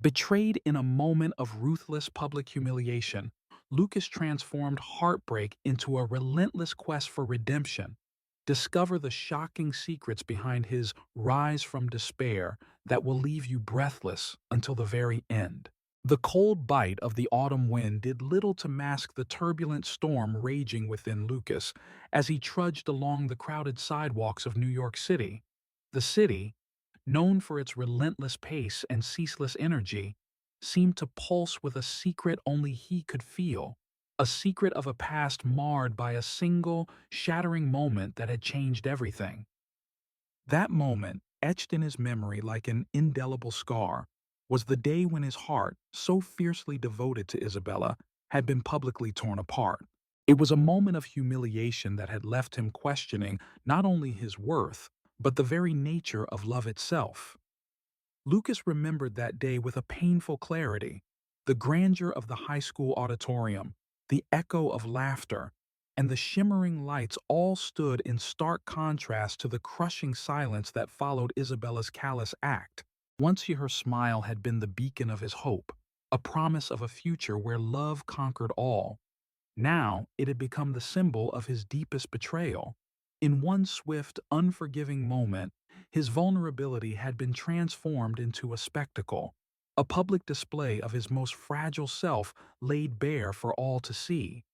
Betrayed in a moment of ruthless public humiliation, Lucas transformed heartbreak into a relentless quest for redemption. Discover the shocking secrets behind his rise from despair that will leave you breathless until the very end. The cold bite of the autumn wind did little to mask the turbulent storm raging within Lucas as he trudged along the crowded sidewalks of New York City. The city, known for its relentless pace and ceaseless energy, seemed to pulse with a secret only he could feel, a secret of a past marred by a single, shattering moment that had changed everything. That moment, etched in his memory like an indelible scar, was the day when his heart, so fiercely devoted to Isabella, had been publicly torn apart. It was a moment of humiliation that had left him questioning not only his worth, but the very nature of love itself. Lucas remembered that day with a painful clarity. The grandeur of the high school auditorium, the echo of laughter, and the shimmering lights all stood in stark contrast to the crushing silence that followed Isabella's callous act. Once her smile had been the beacon of his hope, a promise of a future where love conquered all. Now it had become the symbol of his deepest betrayal. In one swift, unforgiving moment, his vulnerability had been transformed into a spectacle, a public display of his most fragile self laid bare for all to see.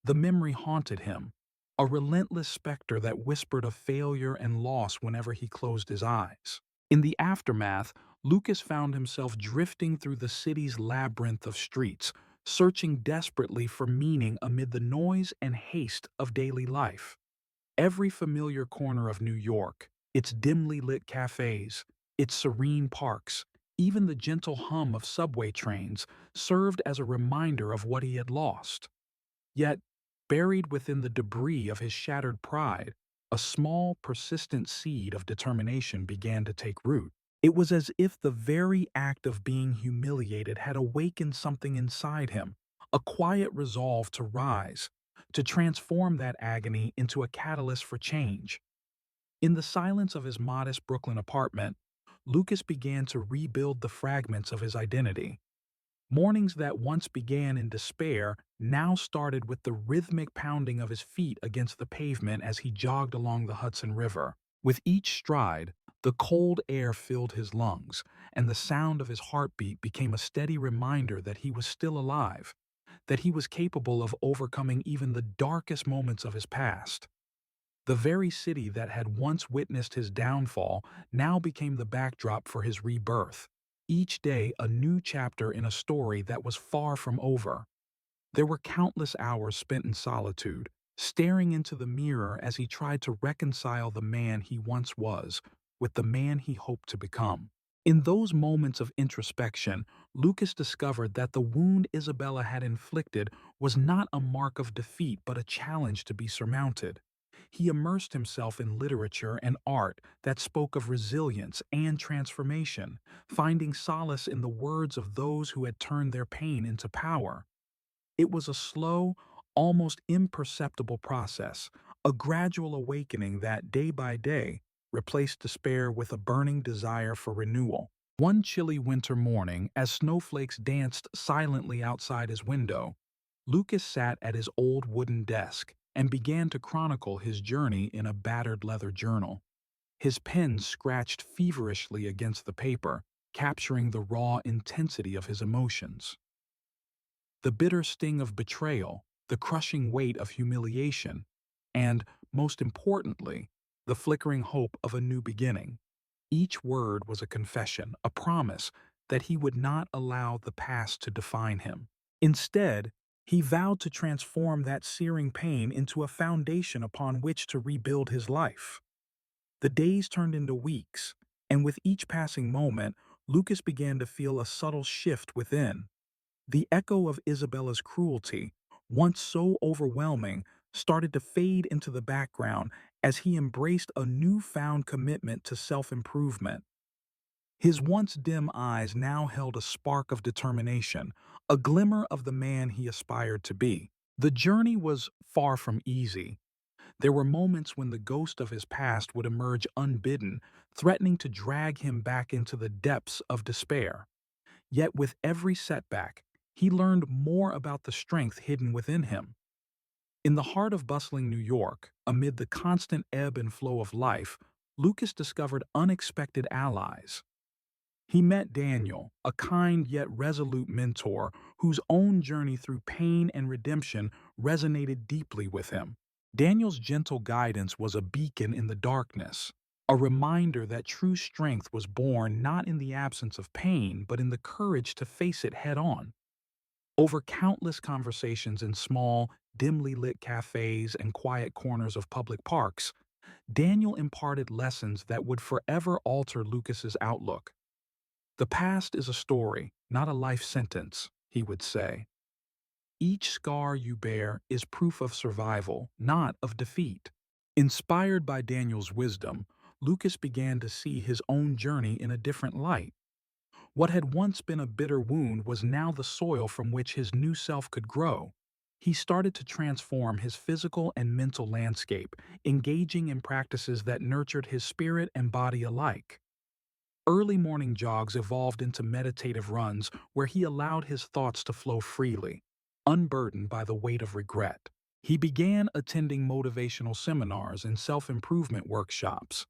The memory haunted him, a relentless specter that whispered of failure and loss whenever he closed his eyes. In the aftermath, Lucas found himself drifting through the city's labyrinth of streets, searching desperately for meaning amid the noise and haste of daily life. Every familiar corner of New York, its dimly lit cafes, its serene parks, even the gentle hum of subway trains, served as a reminder of what he had lost. Yet, buried within the debris of his shattered pride, a small, persistent seed of determination began to take root. It was as if the very act of being humiliated had awakened something inside him, a quiet resolve to rise, to transform that agony into a catalyst for change. In the silence of his modest Brooklyn apartment, Lucas began to rebuild the fragments of his identity. Mornings that once began in despair now started with the rhythmic pounding of his feet against the pavement as he jogged along the Hudson River. With each stride, the cold air filled his lungs, and the sound of his heartbeat became a steady reminder that he was still alive, that he was capable of overcoming even the darkest moments of his past. The very city that had once witnessed his downfall now became the backdrop for his rebirth, each day a new chapter in a story that was far from over. There were countless hours spent in solitude, staring into the mirror as he tried to reconcile the man he once was with the man he hoped to become. In those moments of introspection, Lucas discovered that the wound Isabella had inflicted was not a mark of defeat but a challenge to be surmounted. He immersed himself in literature and art that spoke of resilience and transformation, finding solace in the words of those who had turned their pain into power. It was a slow, almost imperceptible process, a gradual awakening that, day by day, replaced despair with a burning desire for renewal. One chilly winter morning, as snowflakes danced silently outside his window, Lucas sat at his old wooden desk and began to chronicle his journey in a battered leather journal. His pen scratched feverishly against the paper, capturing the raw intensity of his emotions. The bitter sting of betrayal, the crushing weight of humiliation, and, most importantly, the flickering hope of a new beginning. Each word was a confession, a promise that he would not allow the past to define him. Instead, he vowed to transform that searing pain into a foundation upon which to rebuild his life. The days turned into weeks, and with each passing moment, Lucas began to feel a subtle shift within. The echo of Isabella's cruelty, once so overwhelming, started to fade into the background as he embraced a newfound commitment to self-improvement. His once dim eyes now held a spark of determination, a glimmer of the man he aspired to be. The journey was far from easy. There were moments when the ghost of his past would emerge unbidden, threatening to drag him back into the depths of despair. Yet with every setback, he learned more about the strength hidden within him. In the heart of bustling New York, amid the constant ebb and flow of life, Lucas discovered unexpected allies. He met Daniel, a kind yet resolute mentor whose own journey through pain and redemption resonated deeply with him. Daniel's gentle guidance was a beacon in the darkness, a reminder that true strength was born not in the absence of pain, but in the courage to face it head on. Over countless conversations in small, dimly lit cafes and quiet corners of public parks, Daniel imparted lessons that would forever alter Lucas's outlook. "The past is a story, not a life sentence," he would say. "Each scar you bear is proof of survival, not of defeat." Inspired by Daniel's wisdom, Lucas began to see his own journey in a different light. What had once been a bitter wound was now the soil from which his new self could grow. He started to transform his physical and mental landscape, engaging in practices that nurtured his spirit and body alike. Early morning jogs evolved into meditative runs where he allowed his thoughts to flow freely, unburdened by the weight of regret. He began attending motivational seminars and self-improvement workshops,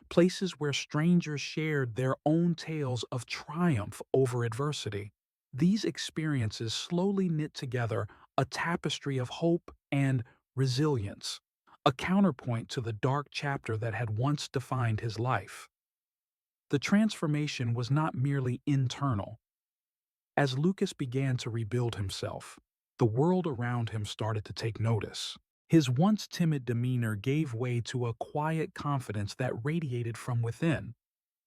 places where strangers shared their own tales of triumph over adversity. These experiences slowly knit together a tapestry of hope and resilience, a counterpoint to the dark chapter that had once defined his life. The transformation was not merely internal. As Lucas began to rebuild himself, the world around him started to take notice. His once timid demeanor gave way to a quiet confidence that radiated from within,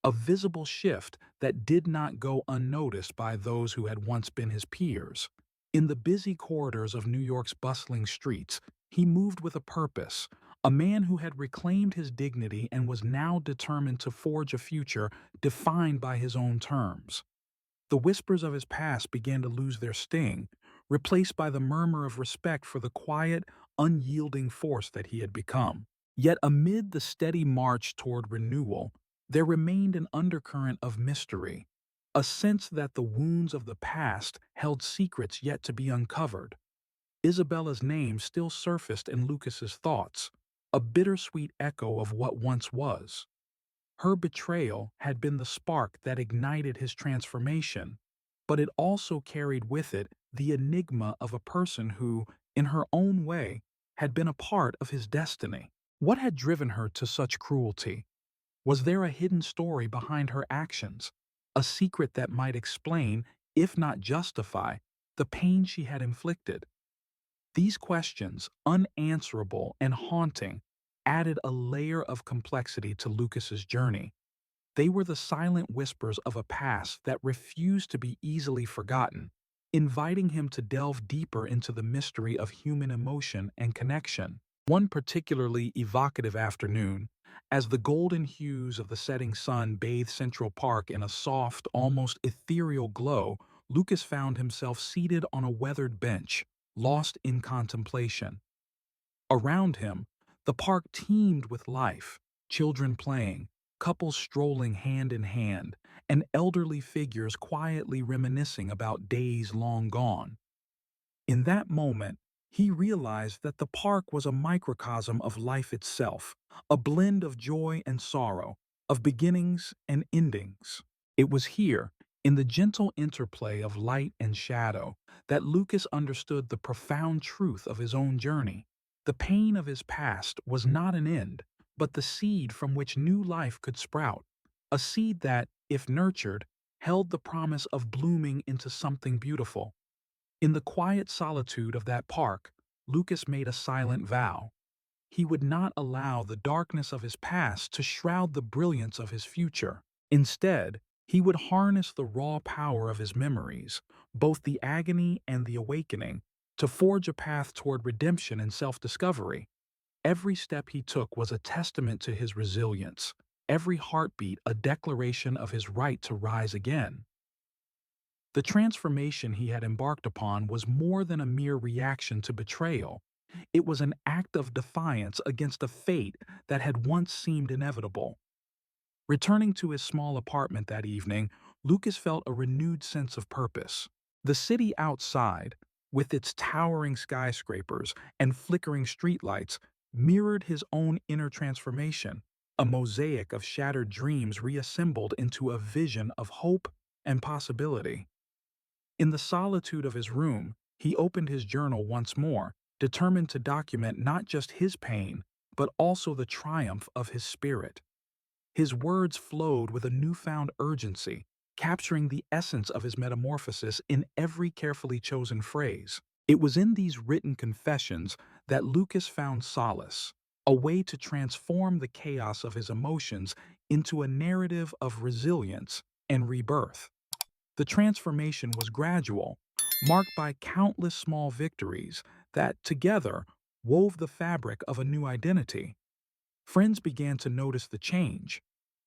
a visible shift that did not go unnoticed by those who had once been his peers. In the busy corridors of New York's bustling streets, he moved with a purpose, a man who had reclaimed his dignity and was now determined to forge a future defined by his own terms. The whispers of his past began to lose their sting, replaced by the murmur of respect for the quiet, unyielding force that he had become. Yet amid the steady march toward renewal, there remained an undercurrent of mystery, a sense that the wounds of the past held secrets yet to be uncovered. Isabella's name still surfaced in Lucas's thoughts, a bittersweet echo of what once was. Her betrayal had been the spark that ignited his transformation, but it also carried with it the enigma of a person who, in her own way, had been a part of his destiny. What had driven her to such cruelty? Was there a hidden story behind her actions, a secret that might explain, if not justify, the pain she had inflicted? These questions, unanswerable and haunting, added a layer of complexity to Lucas's journey. They were the silent whispers of a past that refused to be easily forgotten, inviting him to delve deeper into the mystery of human emotion and connection. One particularly evocative afternoon, as the golden hues of the setting sun bathed Central Park in a soft, almost ethereal glow, Lucas found himself seated on a weathered bench, lost in contemplation. Around him, the park teemed with life, children playing, couples strolling hand in hand, and elderly figures quietly reminiscing about days long gone. In that moment, he realized that the park was a microcosm of life itself, a blend of joy and sorrow, of beginnings and endings. It was here, in the gentle interplay of light and shadow, that Lucas understood the profound truth of his own journey. The pain of his past was not an end, but the seed from which new life could sprout, a seed that, if nurtured, held the promise of blooming into something beautiful. In the quiet solitude of that park, Lucas made a silent vow. He would not allow the darkness of his past to shroud the brilliance of his future. Instead, he would harness the raw power of his memories, both the agony and the awakening, to forge a path toward redemption and self-discovery. Every step he took was a testament to his resilience, every heartbeat a declaration of his right to rise again. The transformation he had embarked upon was more than a mere reaction to betrayal. It was an act of defiance against a fate that had once seemed inevitable. Returning to his small apartment that evening, Lucas felt a renewed sense of purpose. The city outside, with its towering skyscrapers and flickering streetlights, mirrored his own inner transformation, a mosaic of shattered dreams reassembled into a vision of hope and possibility. In the solitude of his room, he opened his journal once more, determined to document not just his pain, but also the triumph of his spirit. His words flowed with a newfound urgency, capturing the essence of his metamorphosis in every carefully chosen phrase. It was in these written confessions that Lucas found solace, a way to transform the chaos of his emotions into a narrative of resilience and rebirth. The transformation was gradual, marked by countless small victories that, together, wove the fabric of a new identity. Friends began to notice the change,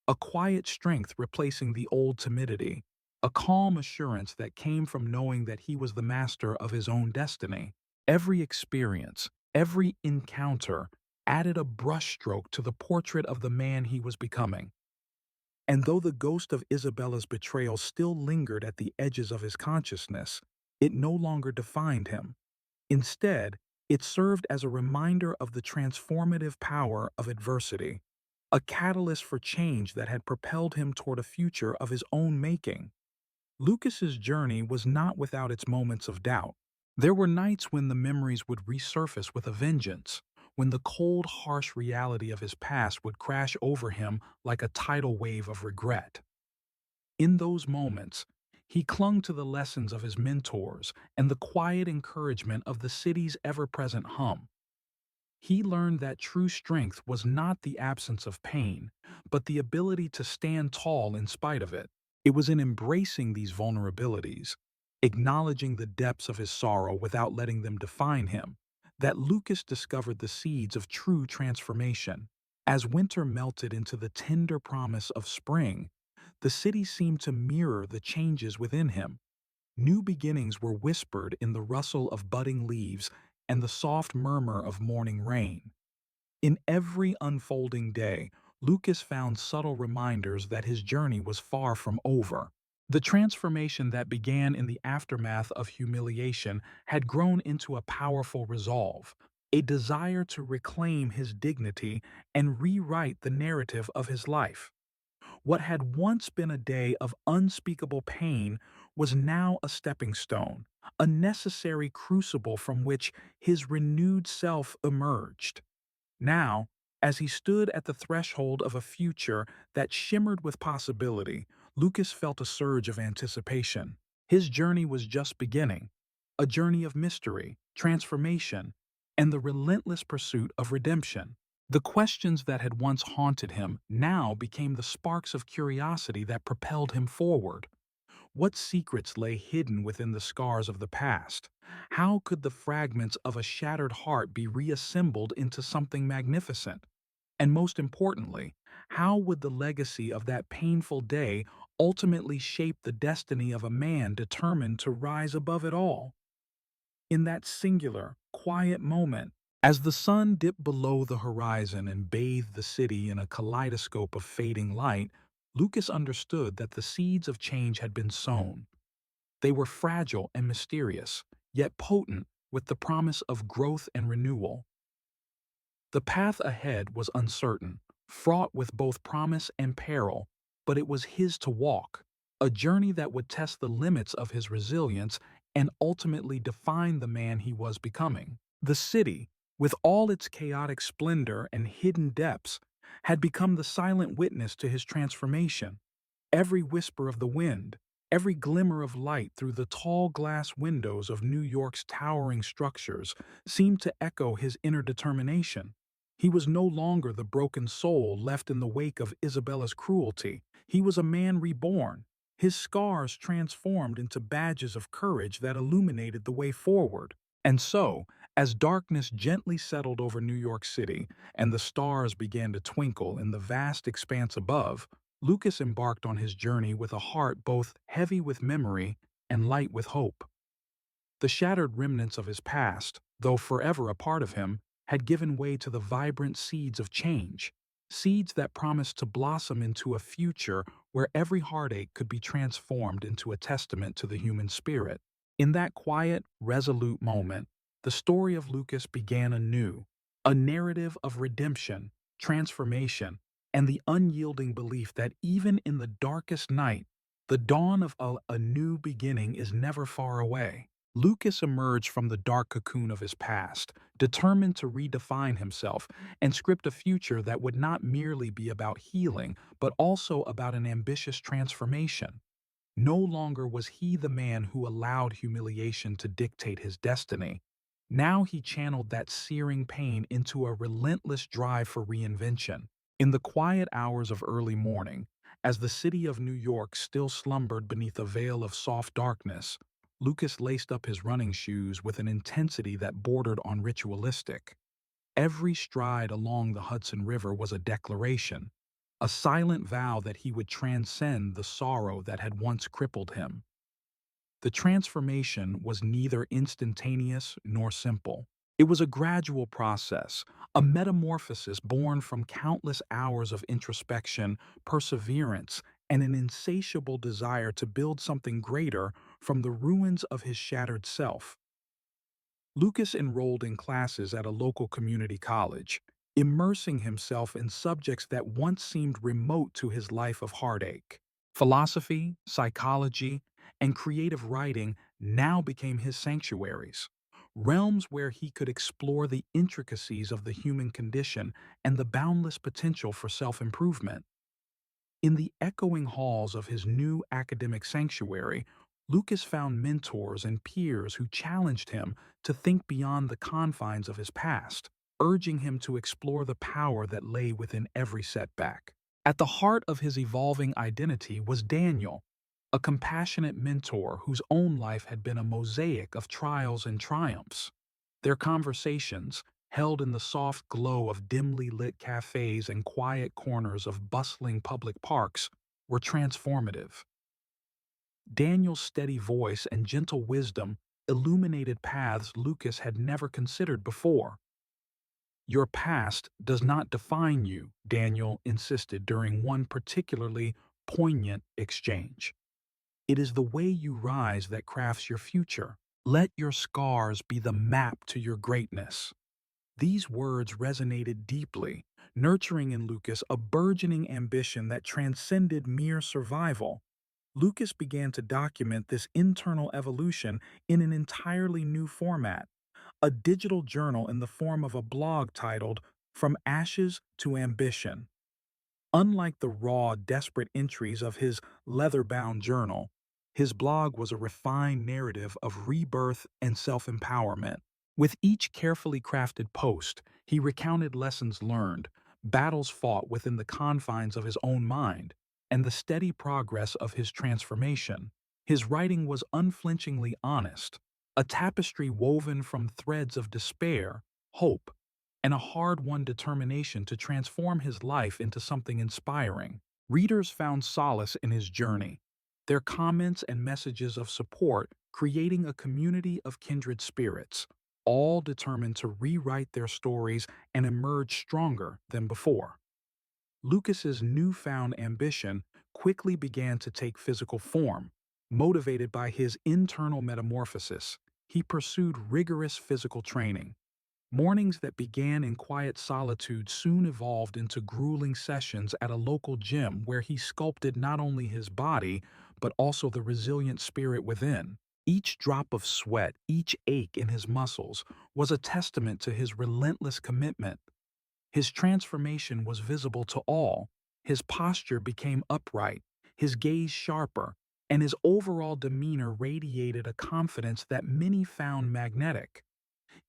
a quiet strength replacing the old timidity, a calm assurance that came from knowing that he was the master of his own destiny. Every experience, every encounter, added a brushstroke to the portrait of the man he was becoming. And though the ghost of Isabella's betrayal still lingered at the edges of his consciousness, it no longer defined him. Instead, it served as a reminder of the transformative power of adversity, a catalyst for change that had propelled him toward a future of his own making. Lucas's journey was not without its moments of doubt. There were nights when the memories would resurface with a vengeance, when the cold, harsh reality of his past would crash over him like a tidal wave of regret. In those moments, he clung to the lessons of his mentors and the quiet encouragement of the city's ever-present hum. He learned that true strength was not the absence of pain, but the ability to stand tall in spite of it. It was in embracing these vulnerabilities, acknowledging the depths of his sorrow without letting them define him, that Lucas discovered the seeds of true transformation. As winter melted into the tender promise of spring, the city seemed to mirror the changes within him. New beginnings were whispered in the rustle of budding leaves and the soft murmur of morning rain. In every unfolding day, Lucas found subtle reminders that his journey was far from over. The transformation that began in the aftermath of humiliation had grown into a powerful resolve, a desire to reclaim his dignity and rewrite the narrative of his life. What had once been a day of unspeakable pain was now a stepping stone, a necessary crucible from which his renewed self emerged. Now, as he stood at the threshold of a future that shimmered with possibility, Lucas felt a surge of anticipation. His journey was just beginning, a journey of mystery, transformation, and the relentless pursuit of redemption. The questions that had once haunted him now became the sparks of curiosity that propelled him forward. What secrets lay hidden within the scars of the past? How could the fragments of a shattered heart be reassembled into something magnificent? And most importantly, how would the legacy of that painful day ultimately shape the destiny of a man determined to rise above it all? In that singular, quiet moment, as the sun dipped below the horizon and bathed the city in a kaleidoscope of fading light, Lucas understood that the seeds of change had been sown. They were fragile and mysterious, yet potent with the promise of growth and renewal. The path ahead was uncertain, fraught with both promise and peril, but it was his to walk, a journey that would test the limits of his resilience and ultimately define the man he was becoming. The city, with all its chaotic splendor and hidden depths, had become the silent witness to his transformation. Every whisper of the wind, every glimmer of light through the tall glass windows of New York's towering structures seemed to echo his inner determination. He was no longer the broken soul left in the wake of Isabella's cruelty. He was a man reborn, his scars transformed into badges of courage that illuminated the way forward. And so, as darkness gently settled over New York City and the stars began to twinkle in the vast expanse above, Lucas embarked on his journey with a heart both heavy with memory and light with hope. The shattered remnants of his past, though forever a part of him, had given way to the vibrant seeds of change. seeds that promised to blossom into a future where every heartache could be transformed into a testament to the human spirit. In that quiet, resolute moment, the story of Lucas began anew, a narrative of redemption, transformation, and the unyielding belief that even in the darkest night, the dawn of a new beginning is never far away. Lucas emerged from the dark cocoon of his past, determined to redefine himself and script a future that would not merely be about healing, but also about an ambitious transformation. No longer was he the man who allowed humiliation to dictate his destiny. Now he channeled that searing pain into a relentless drive for reinvention. In the quiet hours of early morning, as the city of New York still slumbered beneath a veil of soft darkness, Lucas laced up his running shoes with an intensity that bordered on ritualistic. Every stride along the Hudson River was a declaration, a silent vow that he would transcend the sorrow that had once crippled him. The transformation was neither instantaneous nor simple. It was a gradual process, a metamorphosis born from countless hours of introspection, perseverance, and an insatiable desire to build something greater from the ruins of his shattered self. Lucas enrolled in classes at a local community college, immersing himself in subjects that once seemed remote to his life of heartache. Philosophy, psychology, and creative writing now became his sanctuaries, realms where he could explore the intricacies of the human condition and the boundless potential for self-improvement. In the echoing halls of his new academic sanctuary, Lucas found mentors and peers who challenged him to think beyond the confines of his past, urging him to explore the power that lay within every setback. At the heart of his evolving identity was Daniel, a compassionate mentor whose own life had been a mosaic of trials and triumphs. Their conversations, held in the soft glow of dimly lit cafes and quiet corners of bustling public parks, were transformative. Daniel's steady voice and gentle wisdom illuminated paths Lucas had never considered before. "Your past does not define you," Daniel insisted during one particularly poignant exchange. "It is the way you rise that crafts your future. Let your scars be the map to your greatness." These words resonated deeply, nurturing in Lucas a burgeoning ambition that transcended mere survival. Lucas began to document this internal evolution in an entirely new format, a digital journal in the form of a blog titled From Ashes to Ambition. Unlike the raw, desperate entries of his leather-bound journal, his blog was a refined narrative of rebirth and self-empowerment. With each carefully crafted post, he recounted lessons learned, battles fought within the confines of his own mind, and the steady progress of his transformation. His writing was unflinchingly honest, a tapestry woven from threads of despair, hope, and a hard-won determination to transform his life into something inspiring. Readers found solace in his journey, their comments and messages of support creating a community of kindred spirits, all determined to rewrite their stories and emerge stronger than before. Lucas's newfound ambition quickly began to take physical form. Motivated by his internal metamorphosis, he pursued rigorous physical training. Mornings that began in quiet solitude soon evolved into grueling sessions at a local gym where he sculpted not only his body, but also the resilient spirit within. Each drop of sweat, each ache in his muscles, was a testament to his relentless commitment. His transformation was visible to all. His posture became upright, his gaze sharper, and his overall demeanor radiated a confidence that many found magnetic.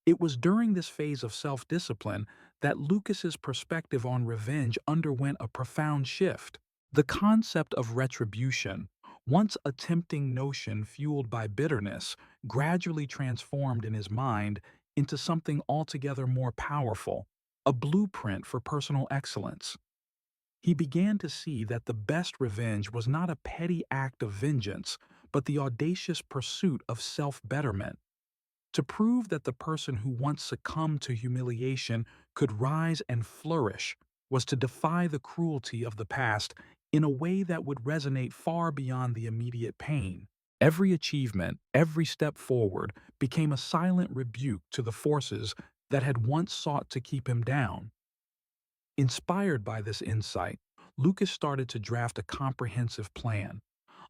It was during this phase of self-discipline that Lucas's perspective on revenge underwent a profound shift. The concept of retribution, once a tempting notion fueled by bitterness, gradually transformed in his mind into something altogether more powerful, a blueprint for personal excellence. He began to see that the best revenge was not a petty act of vengeance, but the audacious pursuit of self-betterment. To prove that the person who once succumbed to humiliation could rise and flourish, was to defy the cruelty of the past in a way that would resonate far beyond the immediate pain. Every achievement, every step forward, became a silent rebuke to the forces that had once sought to keep him down. Inspired by this insight, Lucas started to draft a comprehensive plan,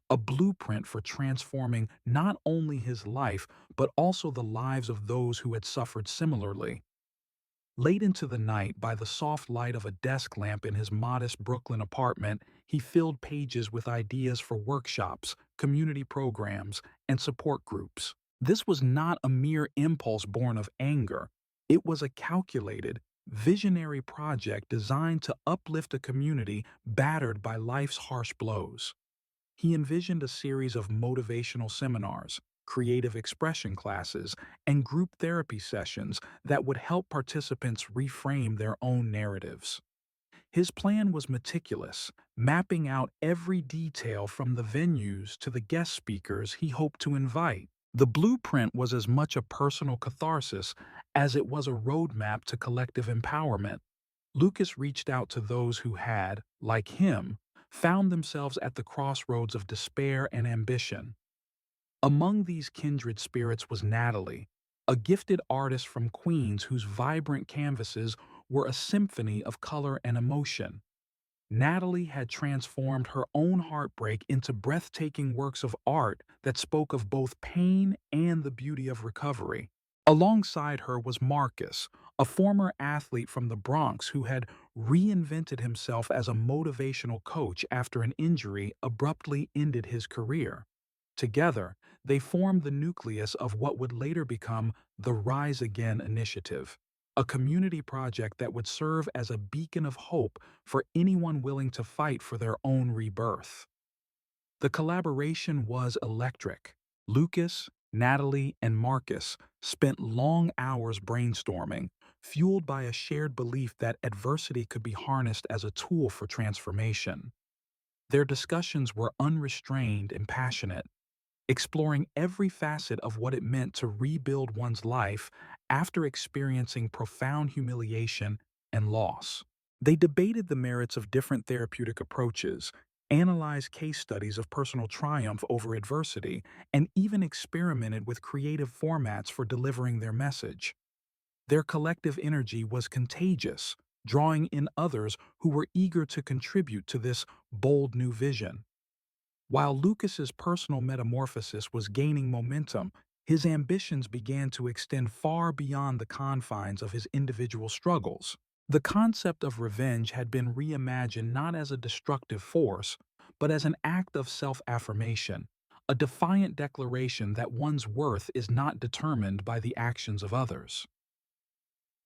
a blueprint for transforming not only his life, but also the lives of those who had suffered similarly. Late into the night, by the soft light of a desk lamp in his modest Brooklyn apartment, he filled pages with ideas for workshops, community programs, and support groups. This was not a mere impulse born of anger. It was a calculated, visionary project designed to uplift a community battered by life's harsh blows. He envisioned a series of motivational seminars, creative expression classes, and group therapy sessions that would help participants reframe their own narratives. His plan was meticulous, mapping out every detail from the venues to the guest speakers he hoped to invite. The blueprint was as much a personal catharsis as it was a roadmap to collective empowerment. Lucas reached out to those who had, like him, found themselves at the crossroads of despair and ambition. Among these kindred spirits was Natalie, a gifted artist from Queens whose vibrant canvases were a symphony of color and emotion. Natalie had transformed her own heartbreak into breathtaking works of art that spoke of both pain and the beauty of recovery. Alongside her was Marcus, a former athlete from the Bronx who had reinvented himself as a motivational coach after an injury abruptly ended his career. Together, they formed the nucleus of what would later become the Rise Again initiative, a community project that would serve as a beacon of hope for anyone willing to fight for their own rebirth. The collaboration was electric. Lucas, Natalie, and Marcus spent long hours brainstorming, fueled by a shared belief that adversity could be harnessed as a tool for transformation. Their discussions were unrestrained and passionate, exploring every facet of what it meant to rebuild one's life after experiencing profound humiliation and loss. They debated the merits of different therapeutic approaches, analyzed case studies of personal triumph over adversity, and even experimented with creative formats for delivering their message. Their collective energy was contagious, drawing in others who were eager to contribute to this bold new vision. While Lucas's personal metamorphosis was gaining momentum, his ambitions began to extend far beyond the confines of his individual struggles. The concept of revenge had been reimagined not as a destructive force, but as an act of self-affirmation, a defiant declaration that one's worth is not determined by the actions of others.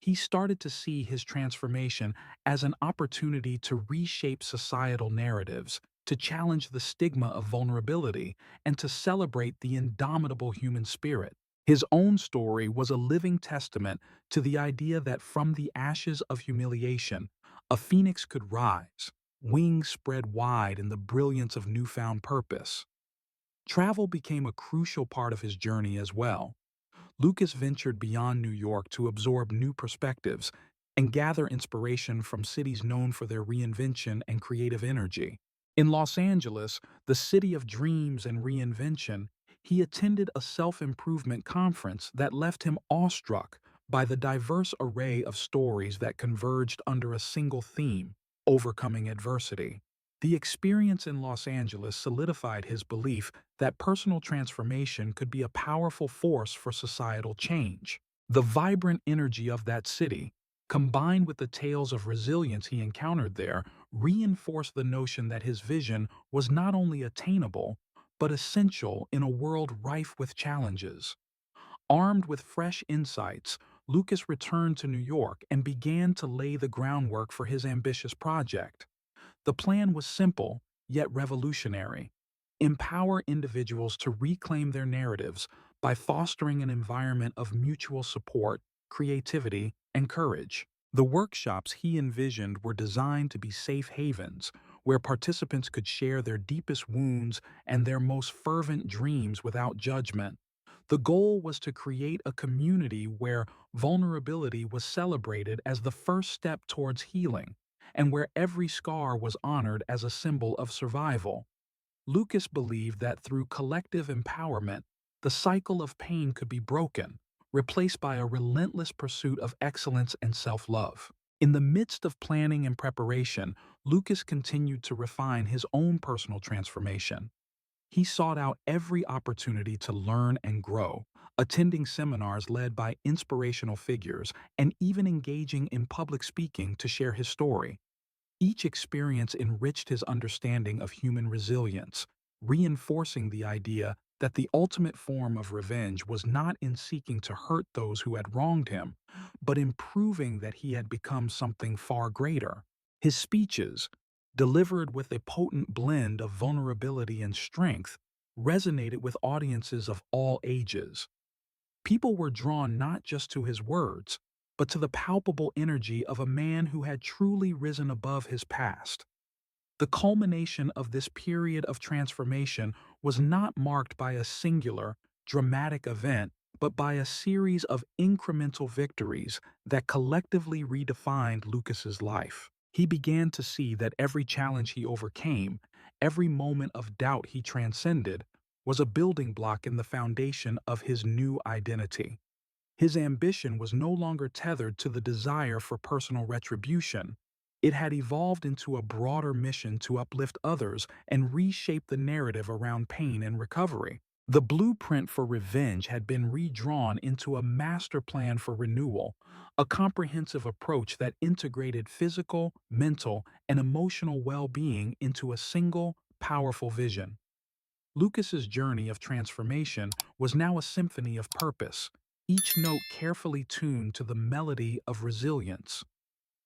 He started to see his transformation as an opportunity to reshape societal narratives, to challenge the stigma of vulnerability, and to celebrate the indomitable human spirit. His own story was a living testament to the idea that from the ashes of humiliation, a phoenix could rise, wings spread wide in the brilliance of newfound purpose. Travel became a crucial part of his journey as well. Lucas ventured beyond New York to absorb new perspectives and gather inspiration from cities known for their reinvention and creative energy. In Los Angeles, the city of dreams and reinvention, he attended a self-improvement conference that left him awestruck by the diverse array of stories that converged under a single theme: overcoming adversity. The experience in Los Angeles solidified his belief that personal transformation could be a powerful force for societal change. The vibrant energy of that city, combined with the tales of resilience he encountered there, reinforced the notion that his vision was not only attainable, but essential in a world rife with challenges. Armed with fresh insights, Lucas returned to New York and began to lay the groundwork for his ambitious project. The plan was simple, yet revolutionary: empower individuals to reclaim their narratives by fostering an environment of mutual support, creativity, and courage. The workshops he envisioned were designed to be safe havens where participants could share their deepest wounds and their most fervent dreams without judgment. The goal was to create a community where vulnerability was celebrated as the first step towards healing, and where every scar was honored as a symbol of survival. Lucas believed that through collective empowerment, the cycle of pain could be broken, replaced by a relentless pursuit of excellence and self-love. In the midst of planning and preparation, Lucas continued to refine his own personal transformation. He sought out every opportunity to learn and grow, attending seminars led by inspirational figures and even engaging in public speaking to share his story. Each experience enriched his understanding of human resilience, reinforcing the idea that the ultimate form of revenge was not in seeking to hurt those who had wronged him, but in proving that he had become something far greater. His speeches, delivered with a potent blend of vulnerability and strength, resonated with audiences of all ages. People were drawn not just to his words, but to the palpable energy of a man who had truly risen above his past. The culmination of this period of transformation was not marked by a singular, dramatic event, but by a series of incremental victories that collectively redefined Lucas's life. He began to see that every challenge he overcame, every moment of doubt he transcended, was a building block in the foundation of his new identity. His ambition was no longer tethered to the desire for personal retribution. It had evolved into a broader mission to uplift others and reshape the narrative around pain and recovery. The blueprint for revenge had been redrawn into a master plan for renewal, a comprehensive approach that integrated physical, mental, and emotional well-being into a single, powerful vision. Lucas's journey of transformation was now a symphony of purpose, each note carefully tuned to the melody of resilience.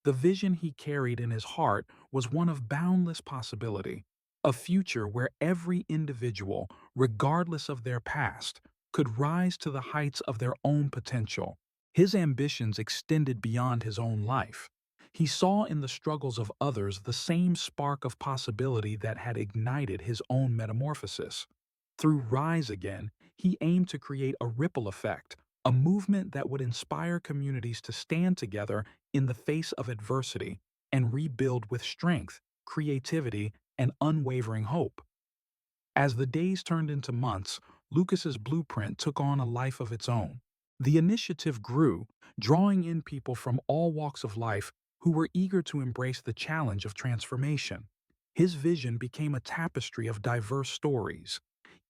The vision he carried in his heart was one of boundless possibility, a future where every individual, regardless of their past, could rise to the heights of their own potential. His ambitions extended beyond his own life. He saw in the struggles of others the same spark of possibility that had ignited his own metamorphosis. Through Rise Again, he aimed to create a ripple effect, a movement that would inspire communities to stand together in the face of adversity and rebuild with strength, creativity, and unwavering hope. As the days turned into months, Lucas's blueprint took on a life of its own. The initiative grew, drawing in people from all walks of life who were eager to embrace the challenge of transformation. His vision became a tapestry of diverse stories,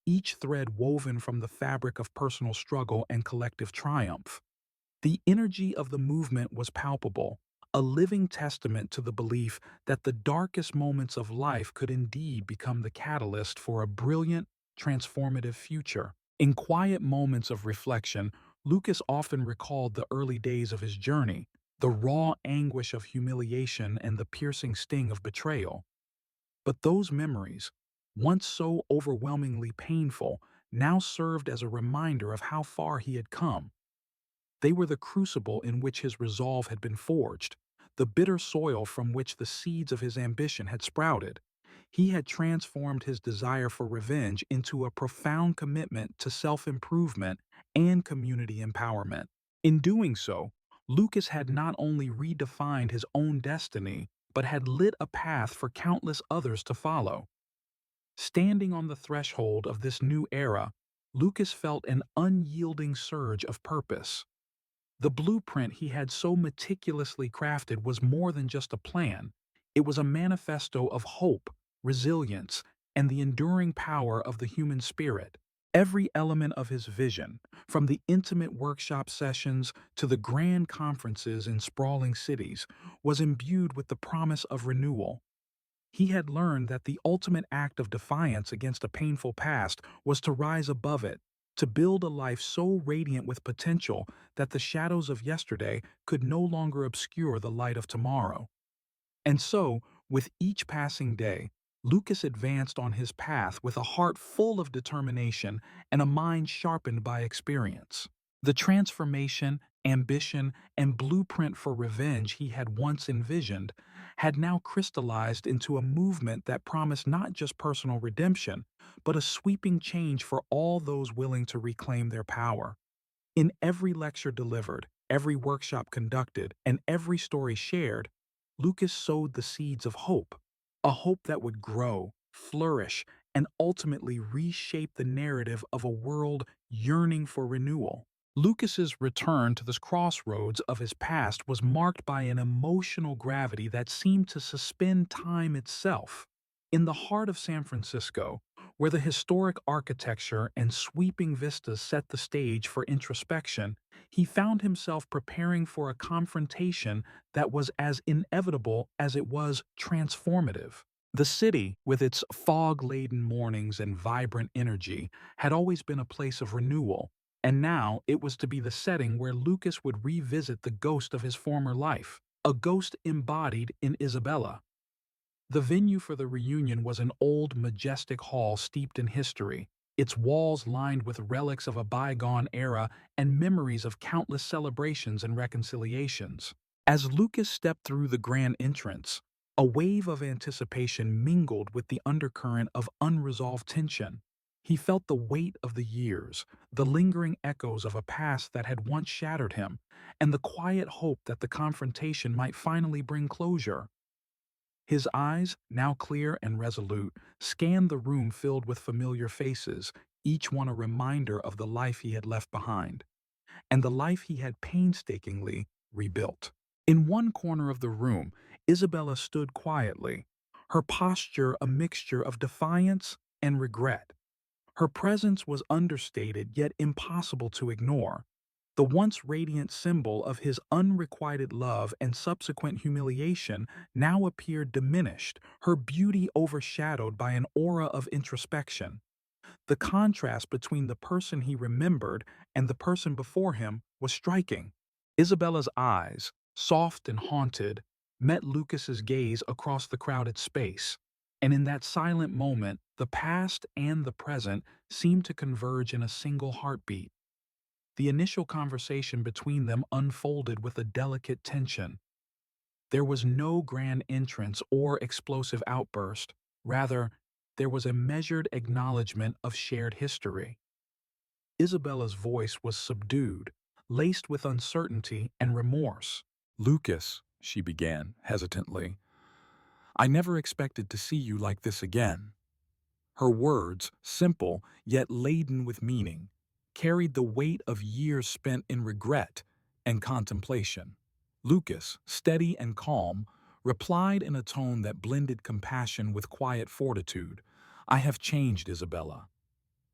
each thread woven from the fabric of personal struggle and collective triumph. The energy of the movement was palpable, a living testament to the belief that the darkest moments of life could indeed become the catalyst for a brilliant, transformative future. In quiet moments of reflection, Lucas often recalled the early days of his journey, the raw anguish of humiliation and the piercing sting of betrayal. But those memories, once so overwhelmingly painful, now served as a reminder of how far he had come. They were the crucible in which his resolve had been forged, the bitter soil from which the seeds of his ambition had sprouted. He had transformed his desire for revenge into a profound commitment to self-improvement and community empowerment. In doing so, Lucas had not only redefined his own destiny, but had lit a path for countless others to follow. Standing on the threshold of this new era, Lucas felt an unyielding surge of purpose. The blueprint he had so meticulously crafted was more than just a plan. It was a manifesto of hope, resilience, and the enduring power of the human spirit. Every element of his vision, from the intimate workshop sessions to the grand conferences in sprawling cities, was imbued with the promise of renewal. He had learned that the ultimate act of defiance against a painful past was to rise above it, to build a life so radiant with potential that the shadows of yesterday could no longer obscure the light of tomorrow. And so, with each passing day, Lucas advanced on his path with a heart full of determination and a mind sharpened by experience. The transformation, ambition, and blueprint for revenge he had once envisioned had now crystallized into a movement that promised not just personal redemption, but a sweeping change for all those willing to reclaim their power. In every lecture delivered, every workshop conducted, and every story shared, Lucas sowed the seeds of hope, a hope that would grow, flourish, and ultimately reshape the narrative of a world yearning for renewal. Lucas's return to this crossroads of his past was marked by an emotional gravity that seemed to suspend time itself. In the heart of San Francisco, where the historic architecture and sweeping vistas set the stage for introspection, he found himself preparing for a confrontation that was as inevitable as it was transformative. The city, with its fog-laden mornings and vibrant energy, had always been a place of renewal, and now it was to be the setting where Lucas would revisit the ghost of his former life, a ghost embodied in Isabella. The venue for the reunion was an old, majestic hall steeped in history, its walls lined with relics of a bygone era and memories of countless celebrations and reconciliations. As Lucas stepped through the grand entrance, a wave of anticipation mingled with the undercurrent of unresolved tension. He felt the weight of the years, the lingering echoes of a past that had once shattered him, and the quiet hope that the confrontation might finally bring closure. His eyes, now clear and resolute, scanned the room filled with familiar faces, each one a reminder of the life he had left behind, and the life he had painstakingly rebuilt. In one corner of the room, Isabella stood quietly, her posture a mixture of defiance and regret. Her presence was understated yet impossible to ignore. The once radiant symbol of his unrequited love and subsequent humiliation now appeared diminished, her beauty overshadowed by an aura of introspection. The contrast between the person he remembered and the person before him was striking. Isabella's eyes, soft and haunted, met Lucas's gaze across the crowded space, and in that silent moment, the past and the present seemed to converge in a single heartbeat. The initial conversation between them unfolded with a delicate tension. There was no grand entrance or explosive outburst. Rather, there was a measured acknowledgement of shared history. Isabella's voice was subdued, laced with uncertainty and remorse. "Lucas," she began, hesitantly, "I never expected to see you like this again." Her words, simple yet laden with meaning, carried the weight of years spent in regret and contemplation. Lucas, steady and calm, replied in a tone that blended compassion with quiet fortitude. "I have changed, Isabella.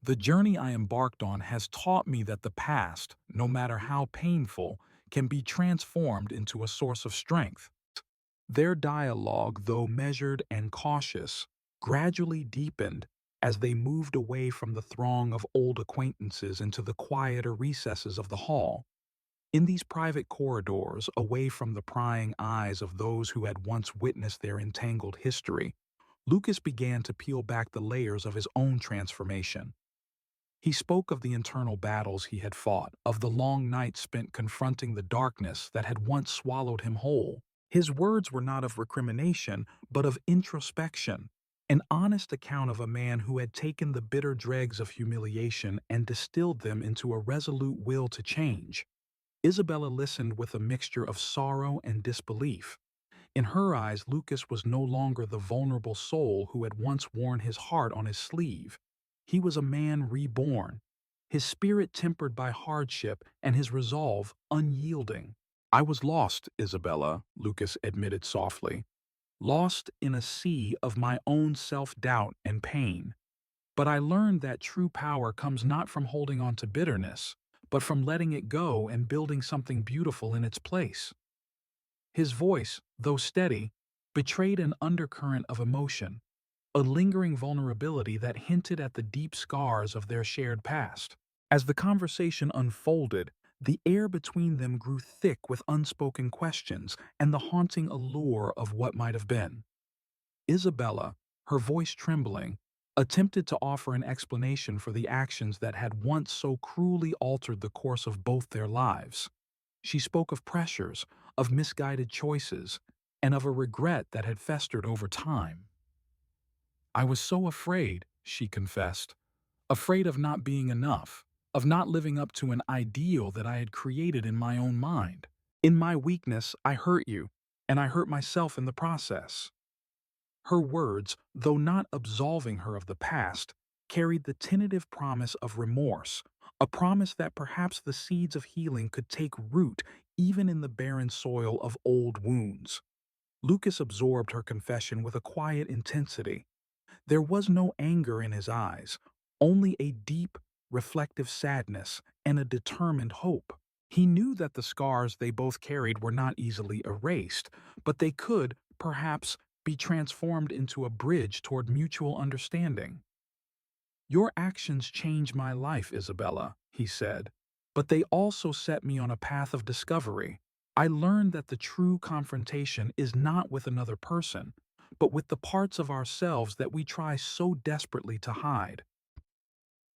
The journey I embarked on has taught me that the past, no matter how painful, can be transformed into a source of strength." Their dialogue, though measured and cautious, gradually deepened as they moved away from the throng of old acquaintances into the quieter recesses of the hall. In these private corridors, away from the prying eyes of those who had once witnessed their entangled history, Lucas began to peel back the layers of his own transformation. He spoke of the internal battles he had fought, of the long nights spent confronting the darkness that had once swallowed him whole. His words were not of recrimination, but of introspection, an honest account of a man who had taken the bitter dregs of humiliation and distilled them into a resolute will to change. Isabella listened with a mixture of sorrow and disbelief. In her eyes, Lucas was no longer the vulnerable soul who had once worn his heart on his sleeve. He was a man reborn, his spirit tempered by hardship and his resolve unyielding. "I was lost, Isabella," Lucas admitted softly, "lost in a sea of my own self-doubt and pain. But I learned that true power comes not from holding on to bitterness, but from letting it go and building something beautiful in its place." His voice, though steady, betrayed an undercurrent of emotion, a lingering vulnerability that hinted at the deep scars of their shared past. As the conversation unfolded, the air between them grew thick with unspoken questions and the haunting allure of what might have been. Isabella, her voice trembling, attempted to offer an explanation for the actions that had once so cruelly altered the course of both their lives. She spoke of pressures, of misguided choices, and of a regret that had festered over time. "I was so afraid," she confessed, "afraid of not being enough, of not living up to an ideal that I had created in my own mind. In my weakness, I hurt you, and I hurt myself in the process. Her words, though not absolving her of the past, carried the tentative promise of remorse, a promise that perhaps the seeds of healing could take root even in the barren soil of old wounds. Lucas absorbed her confession with a quiet intensity. There was no anger in his eyes, only a deep, reflective sadness and a determined hope. He knew that the scars they both carried were not easily erased, but they could, perhaps, be transformed into a bridge toward mutual understanding. "Your actions changed my life, Isabella," he said, "but they also set me on a path of discovery. I learned that the true confrontation is not with another person, but with the parts of ourselves that we try so desperately to hide."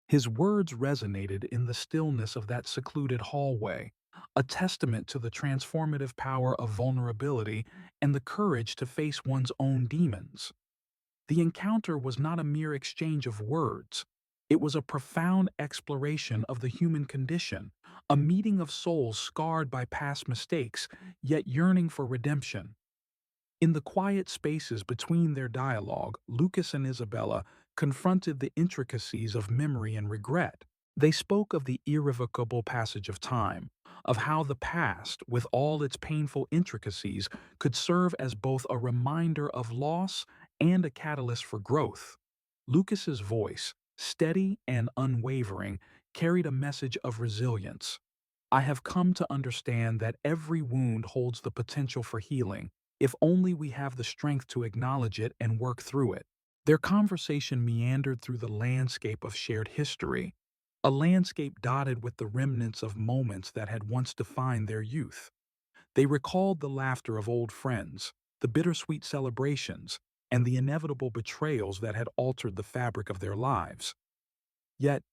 His words resonated in the stillness of that secluded hallway, a testament to the transformative power of vulnerability and the courage to face one's own demons. The encounter was not a mere exchange of words. It was a profound exploration of the human condition, a meeting of souls scarred by past mistakes, yet yearning for redemption. In the quiet spaces between their dialogue, Lucas and Isabella confronted the intricacies of memory and regret. They spoke of the irrevocable passage of time, of how the past, with all its painful intricacies, could serve as both a reminder of loss and a catalyst for growth. Lucas's voice, steady and unwavering, carried a message of resilience. "I have come to understand that every wound holds the potential for healing, if only we have the strength to acknowledge it and work through it." Their conversation meandered through the landscape of shared history, a landscape dotted with the remnants of moments that had once defined their youth. They recalled the laughter of old friends, the bittersweet celebrations, and the inevitable betrayals that had altered the fabric of their lives. Yet,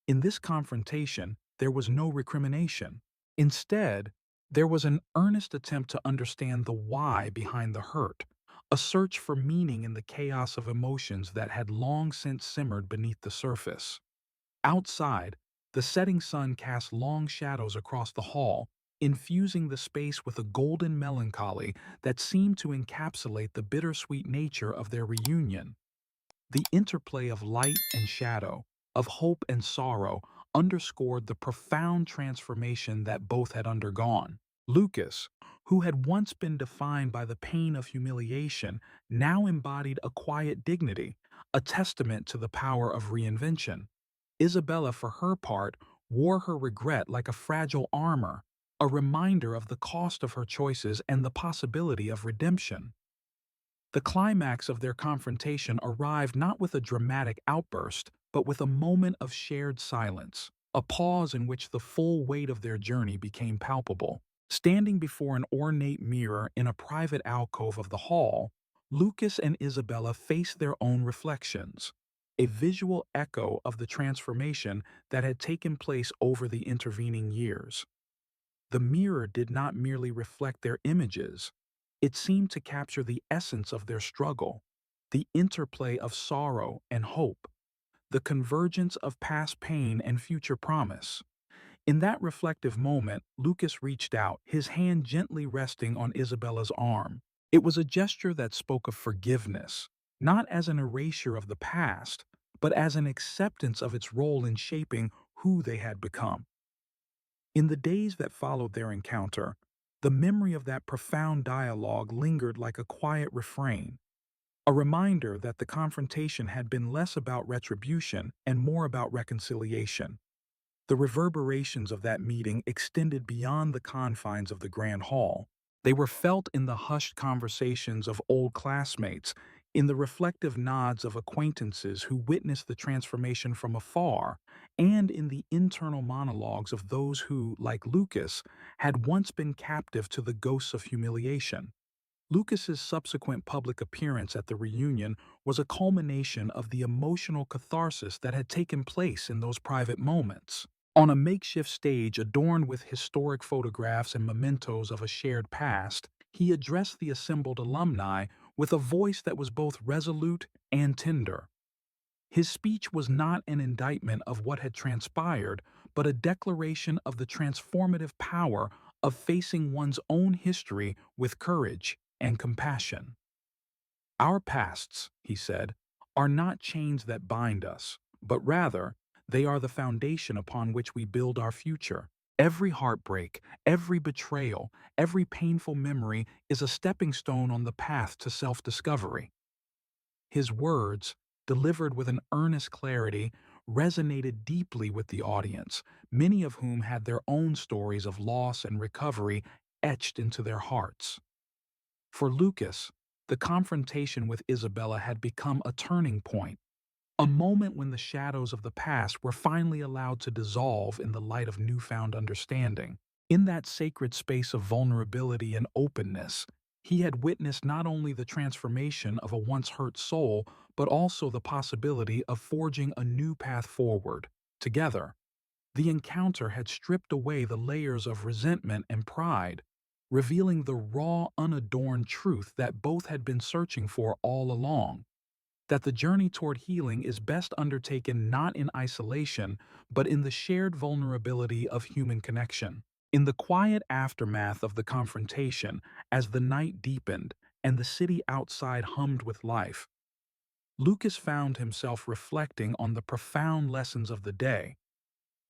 in this confrontation, there was no recrimination. Instead, there was an earnest attempt to understand the why behind the hurt, a search for meaning in the chaos of emotions that had long since simmered beneath the surface. Outside, the setting sun cast long shadows across the hall, infusing the space with a golden melancholy that seemed to encapsulate the bittersweet nature of their reunion. The interplay of light and shadow, of hope and sorrow, underscored the profound transformation that both had undergone. Lucas, who had once been defined by the pain of humiliation, now embodied a quiet dignity, a testament to the power of reinvention. Isabella, for her part, wore her regret like a fragile armor, a reminder of the cost of her choices and the possibility of redemption. The climax of their confrontation arrived not with a dramatic outburst, but with a moment of shared silence, a pause in which the full weight of their journey became palpable. Standing before an ornate mirror in a private alcove of the hall, Lucas and Isabella faced their own reflections, a visual echo of the transformation that had taken place over the intervening years. The mirror did not merely reflect their images, it seemed to capture the essence of their struggle, the interplay of sorrow and hope, the convergence of past pain and future promise. In that reflective moment, Lucas reached out, his hand gently resting on Isabella's arm. It was a gesture that spoke of forgiveness, not as an erasure of the past, but as an acceptance of its role in shaping who they had become. In the days that followed their encounter, the memory of that profound dialogue lingered like a quiet refrain, a reminder that the confrontation had been less about retribution and more about reconciliation. The reverberations of that meeting extended beyond the confines of the Grand Hall. They were felt in the hushed conversations of old classmates, in the reflective nods of acquaintances who witnessed the transformation from afar, and in the internal monologues of those who, like Lucas, had once been captive to the ghosts of humiliation. Lucas's subsequent public appearance at the reunion was a culmination of the emotional catharsis that had taken place in those private moments. On a makeshift stage adorned with historic photographs and mementos of a shared past, he addressed the assembled alumni with a voice that was both resolute and tender. His speech was not an indictment of what had transpired, but a declaration of the transformative power of facing one's own history with courage. and compassion. Our pasts, he said, are not chains that bind us, but rather, they are the foundation upon which we build our future. Every heartbreak, every betrayal, every painful memory is a stepping stone on the path to self-discovery. His words, delivered with an earnest clarity, resonated deeply with the audience, many of whom had their own stories of loss and recovery etched into their hearts. For Lucas, the confrontation with Isabella had become a turning point, a moment when the shadows of the past were finally allowed to dissolve in the light of newfound understanding. In that sacred space of vulnerability and openness, he had witnessed not only the transformation of a once hurt soul, but also the possibility of forging a new path forward. Together, the encounter had stripped away the layers of resentment and pride, revealing the raw, unadorned truth that both had been searching for all along: that the journey toward healing is best undertaken not in isolation, but in the shared vulnerability of human connection. In the quiet aftermath of the confrontation, as the night deepened and the city outside hummed with life, Lucas found himself reflecting on the profound lessons of the day.